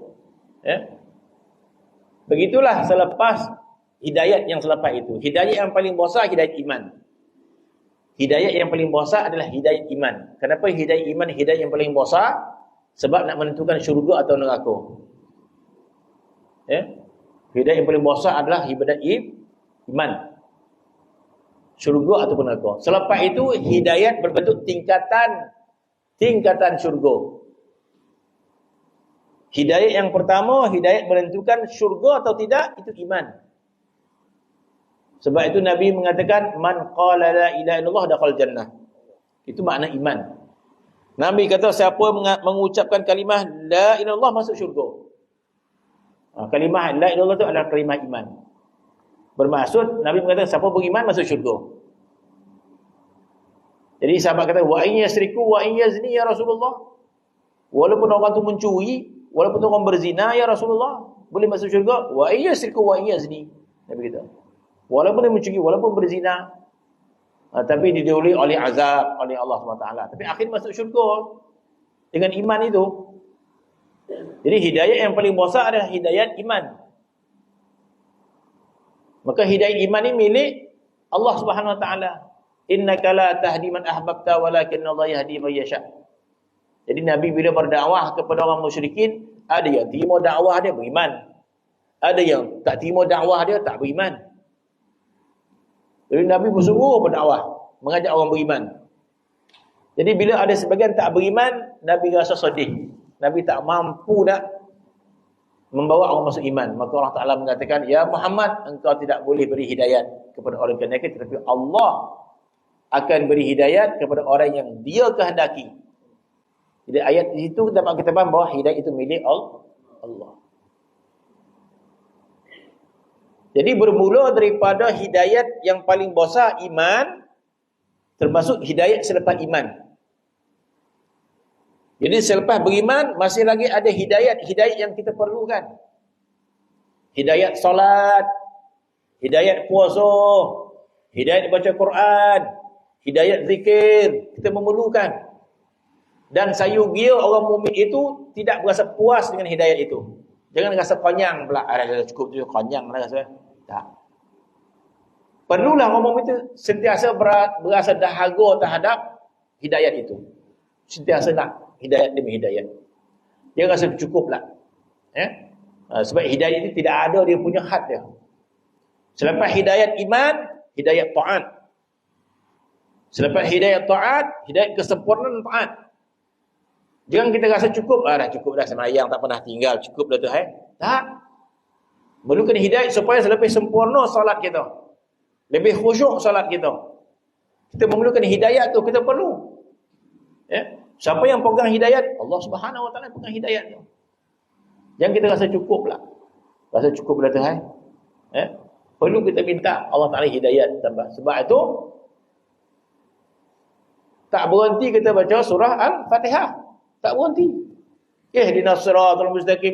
Begitulah selepas hidayat yang selepas itu. Hidayat yang paling besar, hidayat iman. Hidayat yang paling besar adalah hidayat iman. Kenapa hidayat iman hidayat yang paling besar? Sebab nak menentukan syurga atau neraka. Hidayat yang paling besar adalah hidayat iman. Syurga ataupun neraka. Selepas itu hidayat berbentuk tingkatan syurga. Hidayat yang pertama, hidayat menentukan syurga atau tidak, itu iman. Sebab itu Nabi mengatakan, man qala la ilaha illallah dakhala jannah. Itu makna iman. Nabi kata siapa mengucapkan kalimah la ilaha illallah masuk syurga. Kalimah la ilaha illallah itu adalah kalimah iman. Bermaksud Nabi mengatakan siapa beriman masuk syurga. Jadi sahabat kata wa in yasriku wa in yazni ya Rasulullah. Walaupun orang tu mencuri, walaupun orang berzina ya Rasulullah, boleh masuk syurga. Wa in yasriku wa in yazni. Nabi kata. Walaupun dia mencuri, walaupun berzina, tapi didahului oleh azab oleh Allah SWT. Tapi akhirnya masuk syurga dengan iman itu. Jadi hidayat yang paling besar adalah hidayat iman. Maka hidayat iman ini milik Allah Subhanahu wa taala. Innaka la tahdi man ahbabta walakinna Allah yahdi man yasha. Jadi Nabi bila berdakwah kepada orang musyrikin, ada yang terima dakwah dia beriman. Ada yang tak terima dakwah dia tak beriman. Jadi Nabi bersungguh berdakwah, mengajak orang beriman. Jadi bila ada sebagian tak beriman, Nabi rasa sedih. Nabi tak mampu nak membawa orang masuk iman. Maka Allah Ta'ala mengatakan, ya Muhammad, engkau tidak boleh beri hidayat kepada orang kafir, tetapi Allah akan beri hidayat kepada orang yang dia kehendaki. Jadi ayat itu dapat kita faham bahawa hidayat itu milik Allah. Jadi bermula daripada hidayat yang paling besar iman, termasuk hidayat selepas iman. Jadi selepas beriman masih lagi ada hidayat yang kita perlukan. Hidayat solat, hidayat puasa, hidayat baca Quran, hidayat zikir, kita memerlukan. Dan sayugia orang mukmin itu tidak berasa puas dengan hidayat itu. Jangan rasa konyang pula. Cukup tu konyang lah rasa. Tak. Perlulah orang mukmin itu sentiasa berasa dahaga terhadap hidayat itu. Sentiasa nak hidayat demi hidayat. Dia rasa cukup lah. Sebab hidayat itu tidak ada dia punya had dia. Selepas hidayat iman, hidayat ta'at. Selepas hidayat ta'at, hidayat kesempurnaan ta'at. Jangan kita rasa cukup. Dah cukup dah semayang, tak pernah tinggal. Cukup dah tu. Tak. Perlukan hidayat supaya lebih sempurna solat kita. Lebih khusyuk solat kita. Kita memerlukan hidayat tu, kita perlu. Siapa yang pegang hidayat? Allah Subhanahu wa taala pegang hidayat tu. Jangan kita rasa cukup lah. Rasa cukup dah tu. Perlu kita minta Allah Ta'ala hidayat tambah. Sebab itu tak berhenti kita baca surah Al-Fatihah. Tak berhenti. Ihdinas siratal mustaqim.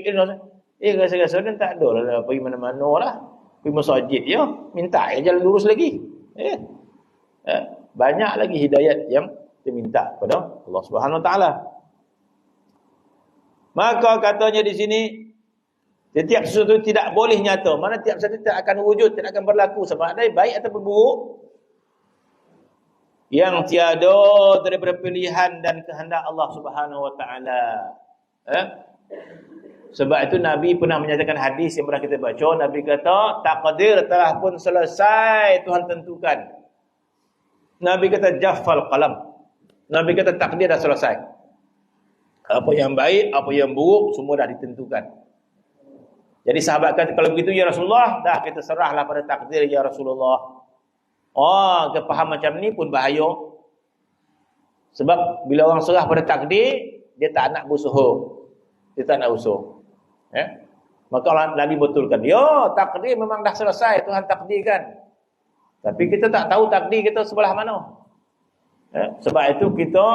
Rasa-rasa dan tak ada lah. Pergi mana-mana lah. Pergi masjid ya. Minta jalan lurus lagi. Banyak lagi hidayat yang kita minta kepada Allah Subhanahu wa taala. Maka katanya di sini, setiap sesuatu tidak boleh nyata. Mana tiap sesuatu tidak akan wujud, tidak akan berlaku. Sebab ada baik ataupun buruk. Yang tiada daripada pilihan dan kehendak Allah Subhanahu wa taala. Sebab itu Nabi pernah menyatakan hadis yang pernah kita baca, Nabi kata takdir telah pun selesai Tuhan tentukan. Nabi kata jaffal qalam. Nabi kata takdir dah selesai. Apa yang baik, apa yang buruk semua dah ditentukan. Jadi sahabat kata kalau begitu ya Rasulullah, dah kita serahlah pada takdir ya Rasulullah. Dia faham macam ni pun bahaya. Sebab bila orang serah pada takdir, dia tak nak berusaha. Dia tak nak usaha. Maka Allah Nabi betulkan. Ya, takdir memang dah selesai. Tuhan takdirkan. Tapi kita tak tahu takdir kita sebelah mana. Sebab itu kita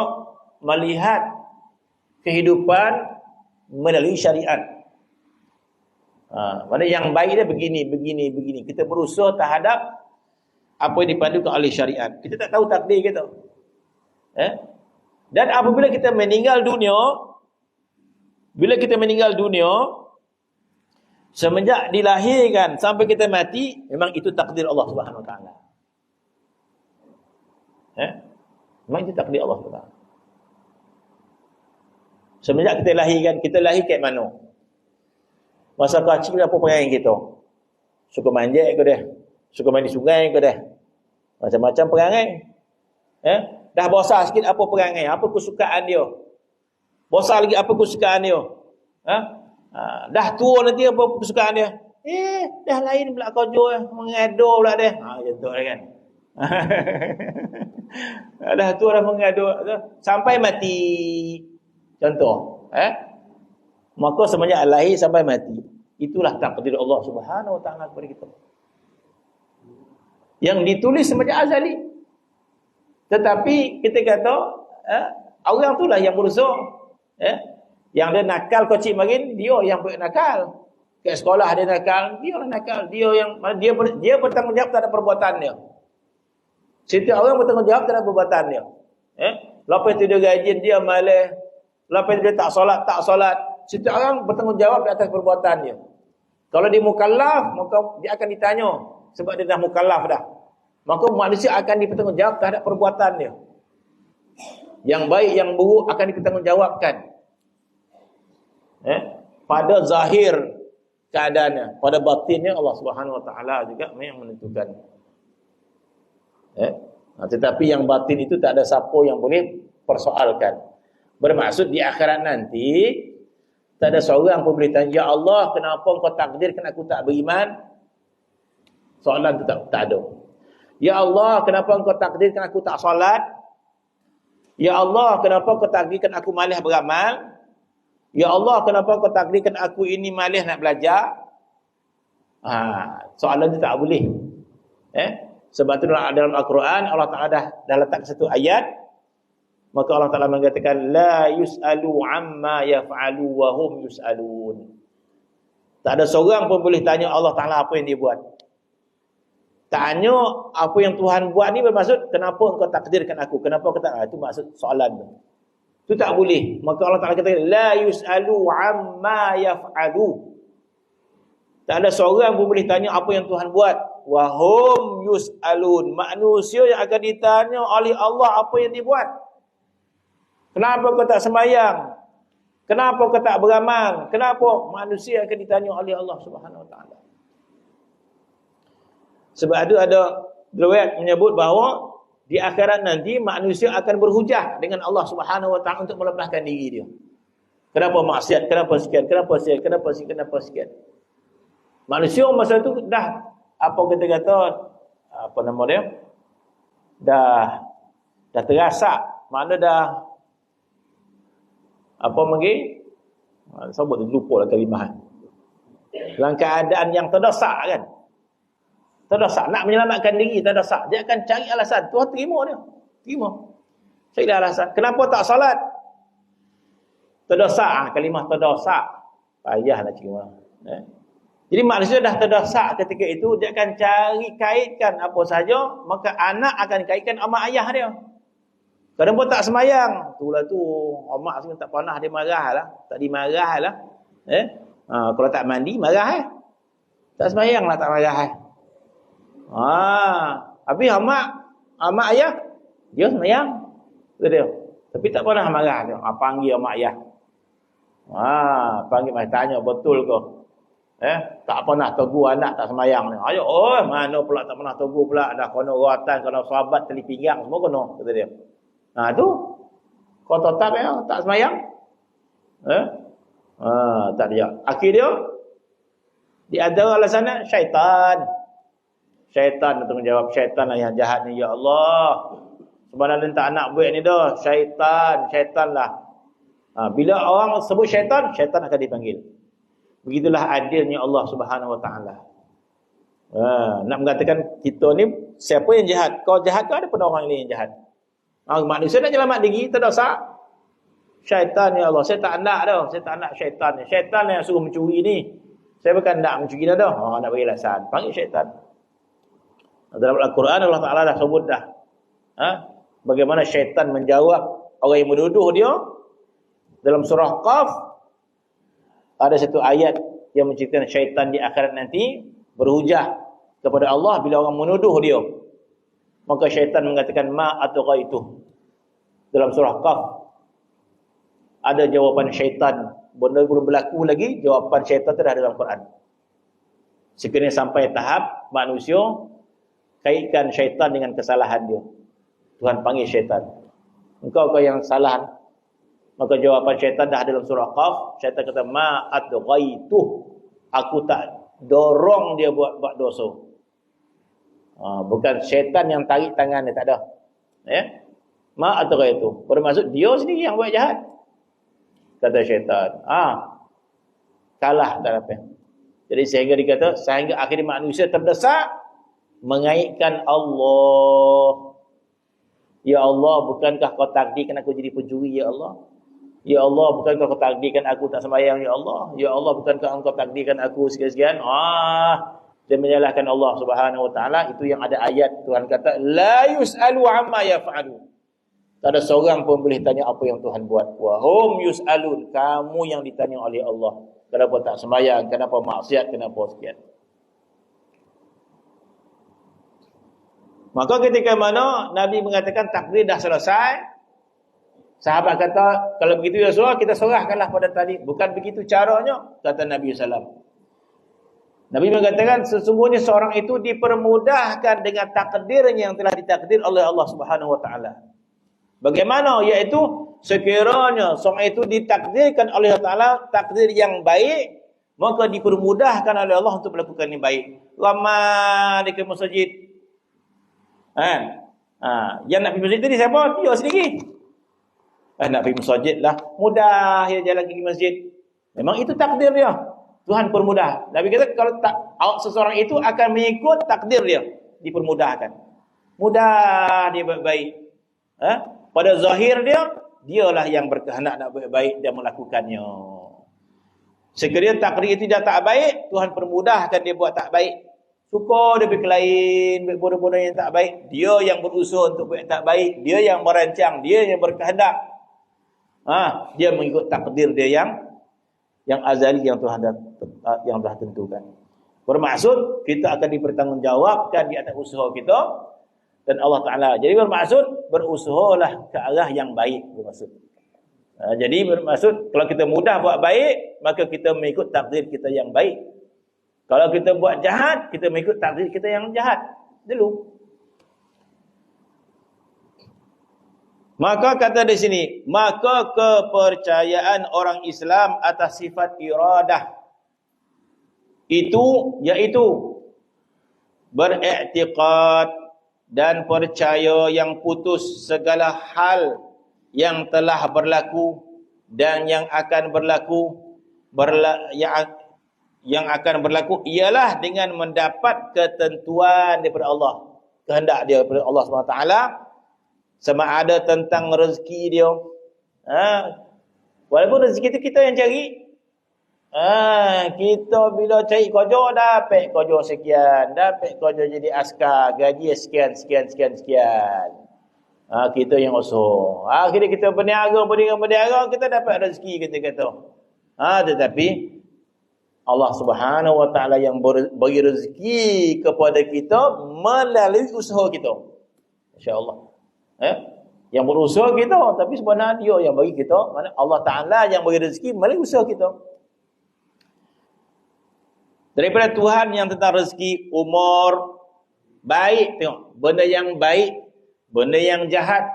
melihat kehidupan melalui syariat. Mana yang baik dia begini. Kita berusaha terhadap apa yang dipandukan oleh syariat. Kita tak tahu takdir kita. Dan apabila kita meninggal dunia, semenjak dilahirkan sampai kita mati, memang itu takdir Allah Subhanahu wa taala. Memang itu takdir Allah Subhanahu wa taala. Semenjak kita lahir kat mana? Masa kecil apa perangai kita? Suka manjat ke dah? Suka main di sungai ke dah? Macam-macam perangai. Dah besar sikit apa perangai? Apa kesukaan dia? Besar lagi apa kesukaan dia? Dah tua nanti apa kesukaan dia? Dah lain pula kerja, mengado pula dia. Macam tu kan. Dah tua dah mengado sampai mati. Contoh, maka semenjak lahir sampai mati, itulah takdir Allah Subhanahu wa taala kepada kita. Yang ditulis semenjak azali. Tetapi kita kata orang itulah yang berusaha. Yang dia nakal kecil makin, dia yang buat nakal. Kat sekolah dia nakal, dia lah nakal. Dia bertanggungjawab terhadap perbuatan dia. Setiap orang bertanggungjawab terhadap perbuatan dia. Lepas tu dia rajin, dia malas. Lepas tu dia tak solat. Setiap orang bertanggungjawab di atas perbuatannya. Kalau dia mukallaf, maka dia akan ditanya sebab dia dah mukallaf dah. Maka manusia akan dipertanggungjawab terhadap perbuatannya. Yang baik, yang buruk akan dipertanggungjawabkan. Pada zahir keadaannya, pada batinnya Allah Subhanahu Wa Taala juga yang menentukan. Tetapi yang batin itu tak ada siapa yang boleh persoalkan. Bermaksud di akhirat nanti tak ada seorang pun boleh tanya, ya Allah, kenapa engkau takdirkan aku tak beriman? Soalan itu tak ada. Ya Allah, kenapa engkau takdirkan aku tak solat? Ya Allah, kenapa engkau takdirkan aku malas beramal? Ya Allah, kenapa engkau takdirkan aku ini malas nak belajar? Soalan itu tak boleh. Sebab itu dalam Al-Quran Allah Ta'ala dah letak satu ayat. Maka Allah Ta'ala mengatakan la yus'alu amma yaf'alu wa hum yus'alun. Tak ada seorang pun boleh tanya Allah Ta'ala apa yang dia buat. Tanya apa yang Tuhan buat ni bermaksud kenapa engkau takdirkan aku, kenapa kau tak, itu maksud soalan tu. Itu tak boleh. Maka Allah Ta'ala kata la yus'alu amma yaf'alu. Tak ada seorang pun boleh tanya apa yang Tuhan buat. Wa hum yus'alun. Manusia yang akan ditanya oleh Allah apa yang dia buat. Kenapa kau tak sembahyang? Kenapa kau tak beramal? Kenapa? Manusia akan ditanya oleh Allah Subhanahu Wa Taala. Sebab itu ada riwayat menyebut bahawa di akhirat nanti manusia akan berhujah dengan Allah Subhanahu Wa Taala untuk melepaskan diri dia. Kenapa maksiat? Kenapa sekian? Kenapa sekian? Kenapa sekian? Kenapa sekian? Manusia masa itu dah apa kita kata apa nama dia? Dah terasa, mana dah apa panggil? Sebut lupa lah kalimah. Dalam keadaan yang terdesak kan. Terdesak nak menyelamatkan diri, terdesak. Dia akan cari alasan. Tuhan terima dia. Terima. Cari alasan. Kenapa tak salat? Terdesak, kalimah terdesak. Payah nak terima. Jadi manusia dah terdesak ketika itu, dia akan cari kaitkan apa saja, maka anak akan kaitkan sama ayah dia. Kenapa tak semayang? Itulah tu, mak semua tak pernah dia marah lah. Tak dimarah lah. Kalau tak mandi, marah Tak semayang lah, tak marah Habis mak ayah, dia semayang. Itu dia. Tapi tak pernah marah dia. Panggil mak ayah. Panggil mak, tanya betul ke? Tak pernah tegur anak tak semayang ni. Ayo, mana pula tak pernah tegur pula. Dah kena rawatan, kena sahabat, tali pinggang, semua kena. Kata dia. Tu. Kau tetap tak semayang? Tak dia. Akhir dia, di antara alasannya, syaitan. Syaitan bertanggungjawab. Syaitan lah yang jahat ni. Ya Allah. Sebenarnya tak nak buat ni dah. Syaitan lah. Bila orang sebut syaitan, syaitan akan dipanggil. Begitulah adilnya Allah Subhanahu Wa Taala. Nak mengatakan kita ni siapa yang jahat? Kau jahat ke ada pada orang lain yang jahat? Manusia nak selamat diri terdosa. Syaitan ya Allah, saya tak nak dah. Saya tak nak syaitan ni. Syaitan yang suruh mencuri ni. Saya bukan nak mencuri dah. Nak bagi alasan. Panggil syaitan. Dalam Al-Quran Allah Ta'ala dah sebut dah. Bagaimana syaitan menjawab orang yang menuduh dia. Dalam surah Qaf ada satu ayat yang menceritakan syaitan di akhirat nanti berhujah kepada Allah bila orang menuduh dia. Maka syaitan mengatakan ma atghaitu. Dalam surah Qaf ada jawapan syaitan. Benda belum berlaku lagi, jawapan syaitan itu dah dalam Quran. Sekiranya sampai tahap manusia kaitkan syaitan dengan kesalahan dia. Tuhan panggil syaitan. Engkau yang salah. Maka jawapan syaitan dah dalam surah Qaf. Syaitan kata ma atghaitu. Aku tak dorong dia buat dosa. Bukan syaitan yang tarik tangan dia, tak ada. Ma atghaitu. Bermaksud dia sendiri yang buat jahat. Kata syaitan. Kalah tak apa. Jadi sehingga dikata sehingga akhirnya manusia terdesak mengaitkan Allah. Ya Allah, bukankah kau takdirkan aku jadi pencuri ya Allah? Ya Allah, bukankah kau takdirkan aku tak sembahyang ya Allah? Ya Allah, bukankah engkau takdirkan aku sekian-sekian? Dia menyalahkan Allah Subhanahu Wa Taala. Itu yang ada ayat Tuhan kata la yus'alu amma yaf'alu. Tak ada seorang pun boleh tanya apa yang Tuhan buat. Wa hum yus'alun, kamu yang ditanya oleh Allah. Kenapa tak sembahyang, kenapa maksiat, kenapa sekian. Maka ketika mana Nabi mengatakan takdir dah selesai, sahabat kata, kalau begitu ya Rasulullah, kita serahkanlah pada tadi. Bukan begitu caranya, kata Nabi SAW. Nabi mengatakan sesungguhnya seorang itu dipermudahkan dengan takdirnya yang telah ditakdir oleh Allah Subhanahu wa taala. Bagaimana? Iaitu sekiranya seorang itu ditakdirkan oleh Allah Taala takdir yang baik, maka dipermudahkan oleh Allah untuk melakukan yang baik. Lama di ke masjid. Yang nak pergi masjid tadi siapa? Dia sendiri. Nak pergi masjid lah. Mudah dia jalan pergi masjid. Memang itu takdir dia. Tuhan permudah. Nabi kata kalau seseorang itu akan mengikut takdir dia, dipermudahkan. Mudah dia baik. Pada zahir dia, dialah yang berkehendak nak baik dan melakukannya. Sekiranya takdir itu dah tak baik, Tuhan permudahkan dia buat tak baik. Suka dia pergi lain, buat bodoh-bodoh yang tak baik. Dia yang berusaha untuk buat tak baik. Dia yang merancang, dia yang berkehendak. Dia mengikut takdir dia yang azali yang Tuhan dah tentukan. Bermaksud kita akan dipertanggungjawabkan di atas usaha kita dan Allah Taala. Jadi bermaksud berusahalah ke arah yang baik bermaksud. Jadi bermaksud kalau kita mudah buat baik, maka kita mengikut takdir kita yang baik. Kalau kita buat jahat, kita mengikut takdir kita yang jahat dulu. Maka kata di sini, maka kepercayaan orang Islam atas sifat iradah itu yaitu beriktikad dan percaya yang putus segala hal yang telah berlaku dan yang akan berlaku yang akan berlaku ialah dengan mendapat ketentuan daripada Allah, kehendak dia daripada Allah SWT. Sama ada tentang rezeki dia. Walaupun rezeki itu kita yang cari. Kita bila cari kerja, dapat kerja sekian. Dapat kerja jadi askar. Gaji sekian. Kita yang usaha. Akhirnya kita berniaga, kita dapat rezeki, kita kata. Tetapi Allah Subhanahu wa taala yang bagi rezeki kepada kita melalui usaha kita. Insya-Allah. Yang berusaha kita, tapi sebenarnya dia yang bagi kita, mana Allah Taala yang bagi rezeki melalui usaha kita. Daripada Tuhan yang tentang rezeki, umur, baik, tengok, benda yang baik, benda yang jahat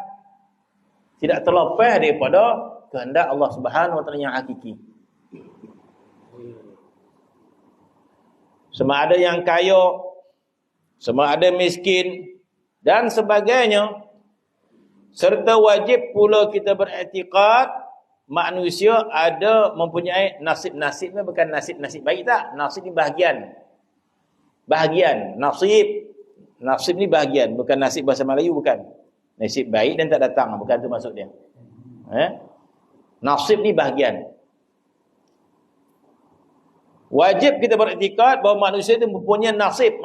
tidak terlepas daripada kehendak Allah Subhanahu wa taala yang hakiki. Sama ada yang kaya, sama ada miskin dan sebagainya. Serta wajib pula kita beriktikad manusia ada mempunyai nasib-nasib ni bukan nasib-nasib baik tak? Nasib ni bahagian. Bahagian, nasib. Nasib ni bahagian, bukan nasib bahasa Melayu bukan. Nasib baik dan tak datang, bukan tu maksud dia. Nasib ni bahagian. Wajib kita beriktikad bahawa manusia itu mempunyai nasib,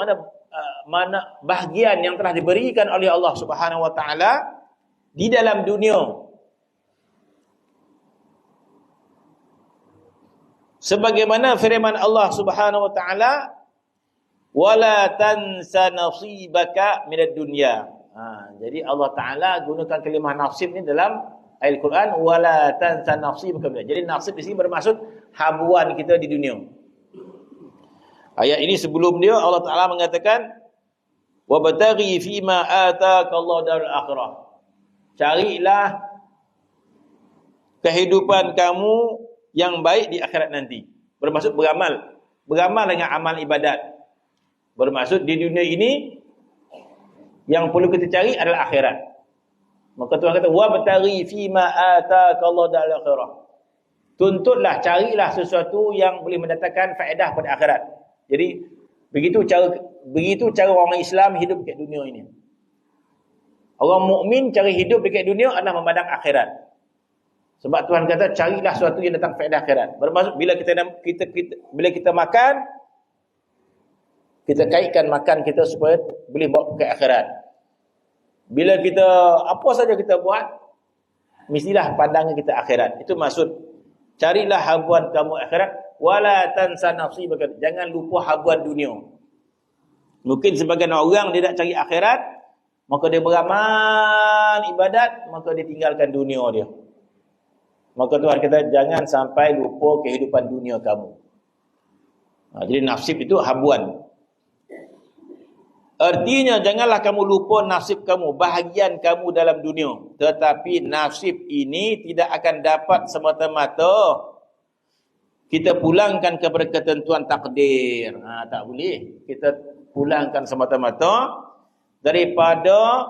mana bahagian yang telah diberikan oleh Allah Subhanahu wa taala di dalam dunia. Sebagaimana firman Allah Subhanahu wa taala, wala tansa nasibaka minad dunya. Jadi Allah Taala gunakan kalimah nasib ni dalam ayat Al-Quran, wala tansa nasibaka minad. Jadi nasib di sini bermaksud habuan kita di dunia. Ayat ini sebelum dia Allah Taala mengatakan wabtaghi fima ataka Allah darul akhirah. Carilah kehidupan kamu yang baik di akhirat nanti. Bermaksud beramal. Beramal dengan amal ibadat. Bermaksud di dunia ini yang perlu kita cari adalah akhirat. Maka Tuhan kata wabtaghi fima ataka Allah darul akhirah. Tuntutlah, carilah sesuatu yang boleh mendatangkan faedah pada akhirat. Jadi begitu cara orang Islam hidup dekat dunia ini. Orang mukmin cari hidup dekat dunia adalah memandang akhirat. Sebab Tuhan kata carilah sesuatu yang datang faedah akhirat. Bermaksud bila kita makan, kita kaitkan makan kita supaya boleh bawa ke akhirat. Bila kita apa saja kita buat, mestilah pandangan kita akhirat. Itu maksud. Carilah habuan kamu akhirat, wala tansa nasibaka. Jangan lupa habuan dunia. Mungkin sebagian orang dia nak cari akhirat, maka dia beramal ibadat, maka dia tinggalkan dunia dia. Maka Tuhan kata jangan sampai lupa kehidupan dunia kamu. Jadi nasib itu habuan. Artinya janganlah kamu lupa nasib kamu, bahagian kamu dalam dunia. Tetapi nasib ini tidak akan dapat semata-mata kita pulangkan kepada ketentuan takdir. Tak boleh. Kita pulangkan semata-mata daripada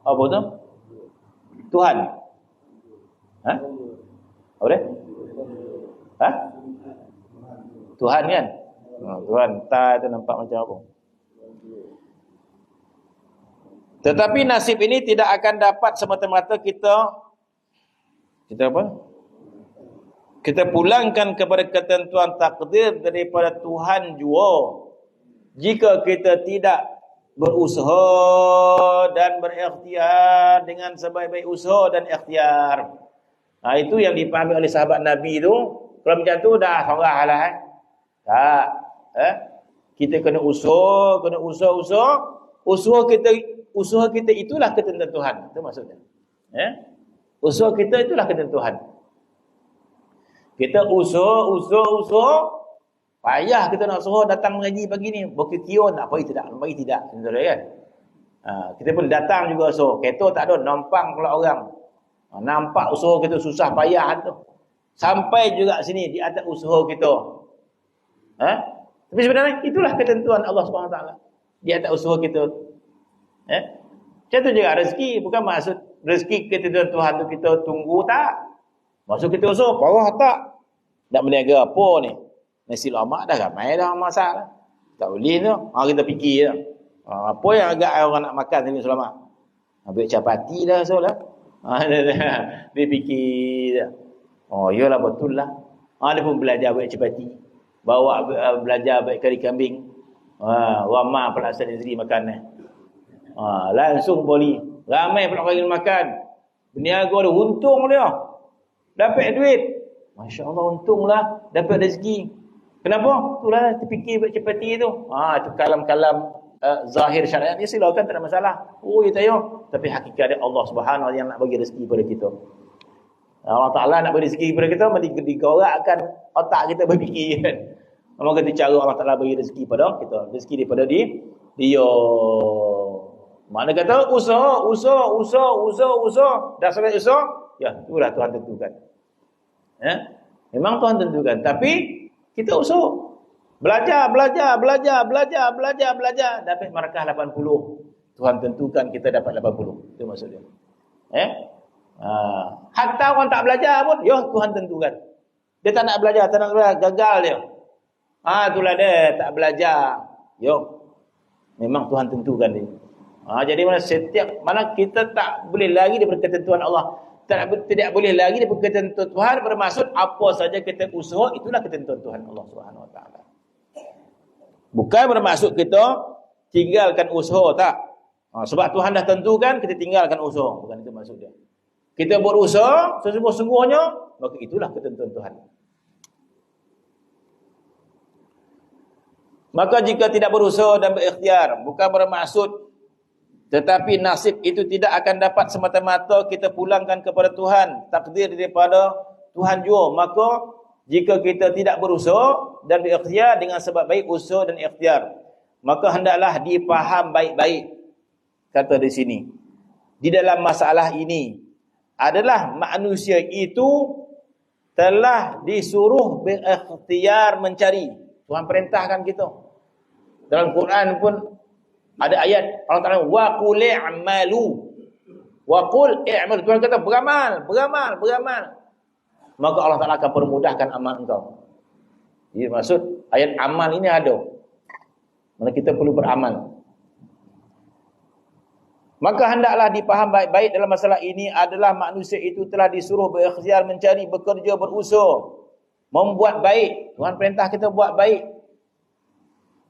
apa tu? Tuhan. Apa dia? Tuhan kan? Tuhan, tak itu nampak macam apa. Tetapi nasib ini tidak akan dapat semata-mata kita apa? Kita pulangkan kepada ketentuan takdir daripada Tuhan jua. Jika kita tidak berusaha dan berikhtiar dengan sebaik-baik usaha dan ikhtiar. Itu yang dipahami oleh sahabat Nabi tu. Kalau macam tu dah sorang lah. Tak. Kita kena usaha. Usaha kita itulah ketentuan Tuhan. Itu maksudnya. Usaha kita itulah ketentuan Tuhan. Kita usaha. Payah kita nak suruh datang mengaji pagi ni. Berkira nak bagi tidak. Kan? Kita pun datang juga suruh. Kereta tak ada, nampang pula orang. Nampak usaha kita susah payah tu. Sampai juga sini di atas usaha kita. Tapi sebenarnya itulah ketentuan Allah SWT di atas usaha kita. Macam tu juga rezeki. Bukan maksud rezeki ketentuan Tuhan tu kita tunggu tak. Maksud kita usaha parah tak. Nak berniaga apa ni? Nasi lemak dah ramai dah masak lah. Tak boleh tu. Kita fikir lah. Apa yang agak orang nak makan nasi lemak? Ambil capati dah so lah. Dia fikir dah. Iyalah betul lah. Dia pun belajar buat capati. Bawa belajar buat kari kambing. Ramai pelaksanaan negeri makan ni. Langsung boleh. Ramai pelaksanaan makan. Berniaga ada untung dia. Dapat duit. Masya Allah untunglah. Dapat rezeki. Kenapa? Itulah terfikir buat capati tu. Itu kalam-kalam zahir syariat. Dia silakan tak ada masalah. Ya tayo. Tapi hakikat dia Allah Subhanahu yang nak bagi rezeki pada kita. Allah Ta'ala nak bagi rezeki kepada kita, mesti digorakkan otak kita berfikir kan. Maka kita cara Allah Ta'ala bagi rezeki pada kita. Rezeki daripada dia. Mana kata usaha. Dah selesai usaha, ya itulah Tuhan tentukan. Memang Tuhan tentukan. Tapi kita usaha. Belajar. Dapat markah 80. Tuhan tentukan kita dapat 80. Itu maksudnya. Hatta orang tak belajar pun, Tuhan tentukan. Dia tak nak belajar, gagal dia. Itulah dia tak belajar. Memang Tuhan tentukan dia. Jadi mana kita tak boleh lari daripada ketentuan Allah. Tidak boleh lari daripada ketentuan Tuhan, bermaksud apa saja kita usaha itulah ketentuan Tuhan Allah Subhanahu Wa Taala. Bukan bermaksud kita tinggalkan usaha tak. Sebab Tuhan dah tentukan kita tinggalkan usaha, bukan itu maksud dia. Kita berusaha sesungguh-sungguhnya, maka itulah ketentuan Tuhan. Maka jika tidak berusaha dan berikhtiar, bukan bermaksud tetapi nasib itu tidak akan dapat semata-mata kita pulangkan kepada Tuhan, takdir daripada Tuhan jua. Maka jika kita tidak berusaha dan berikhtiar dengan sebab baik usaha dan ikhtiar, maka hendaklah dipaham baik-baik. Kata di sini, di dalam masalah ini adalah manusia itu telah disuruh berikhtiar mencari. Tuhan perintahkan kita. Dalam Quran pun ada ayat Allah Ta'ala, wa qul i'malu. Wa qul i'malu. Tuhan kata beramal. Maka Allah Ta'ala akan permudahkan amal engkau. Jadi maksud ayat amal ini ada. Mana kita perlu beramal. Maka hendaklah dipaham baik-baik dalam masalah ini adalah manusia itu telah disuruh berikhtiar mencari, bekerja, berusaha, membuat baik. Tuhan perintah kita buat baik.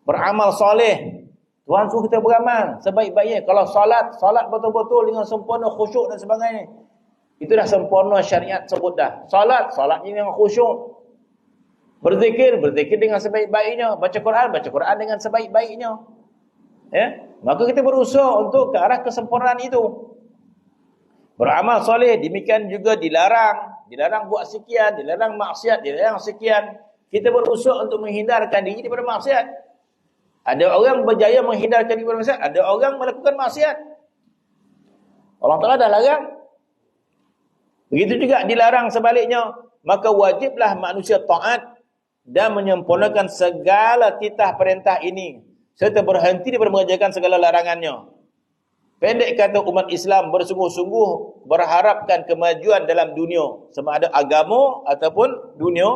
Beramal soleh. Tuhan suruh kita beramal sebaik-baiknya. Kalau solat betul-betul dengan sempurna khusyuk dan sebagainya. Itu dah sempurna syariat sebut dah. Solatnya dengan khusyuk. Berzikir dengan sebaik-baiknya. Baca Quran dengan sebaik-baiknya. Ya, maka kita berusaha untuk ke arah kesempurnaan itu. Beramal soleh, demikian juga dilarang buat sekian, dilarang maksiat, dilarang sekian. Kita berusaha untuk menghindarkan diri daripada maksiat. Ada orang berjaya menghindarkan diri daripada maksiat, ada orang melakukan maksiat. Allah Ta'ala dah larang. Begitu juga dilarang sebaliknya. Maka wajiblah manusia taat dan menyempurnakan segala titah perintah ini, serta berhenti daripada mengerjakan segala larangannya. Pendek kata, umat Islam bersungguh-sungguh berharapkan kemajuan dalam dunia, sama ada agama ataupun dunia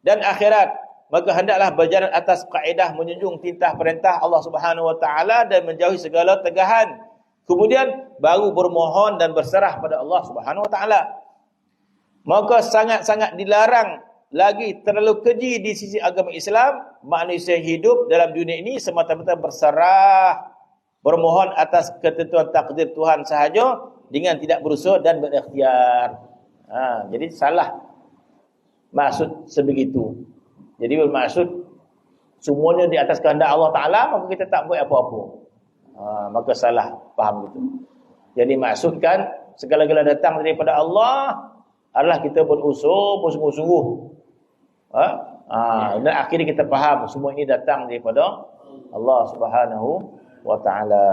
dan akhirat. Maka hendaklah berjalan atas kaedah menjunjung titah perintah Allah Subhanahu Wa Taala dan menjauhi segala tegahan. Kemudian baru bermohon dan berserah pada Allah Subhanahu Wa Taala. Maka sangat-sangat dilarang lagi terlalu keji di sisi agama Islam. Manusia hidup dalam dunia ini semata-mata berserah, bermohon atas ketentuan takdir Tuhan sahaja dengan tidak berusaha dan berikhtiar. Jadi salah maksud sebegitu. Jadi bermaksud semuanya di atas kehendak Allah Ta'ala, maka kita tak buat apa-apa. Maka salah faham gitu. Jadi maksudkan segala-galanya datang daripada Allah adalah kita berusaha bersungguh-sungguh. Dan akhirnya kita faham semua ini datang daripada Allah Subhanahu wa ta'ala.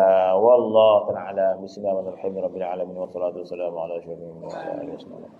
Wallahu ta'ala. Bismillahirrahmanirrahim. Rabbil alamin. Wassalatu wassalamu ala asyrafil anbiya'i wal mursalin.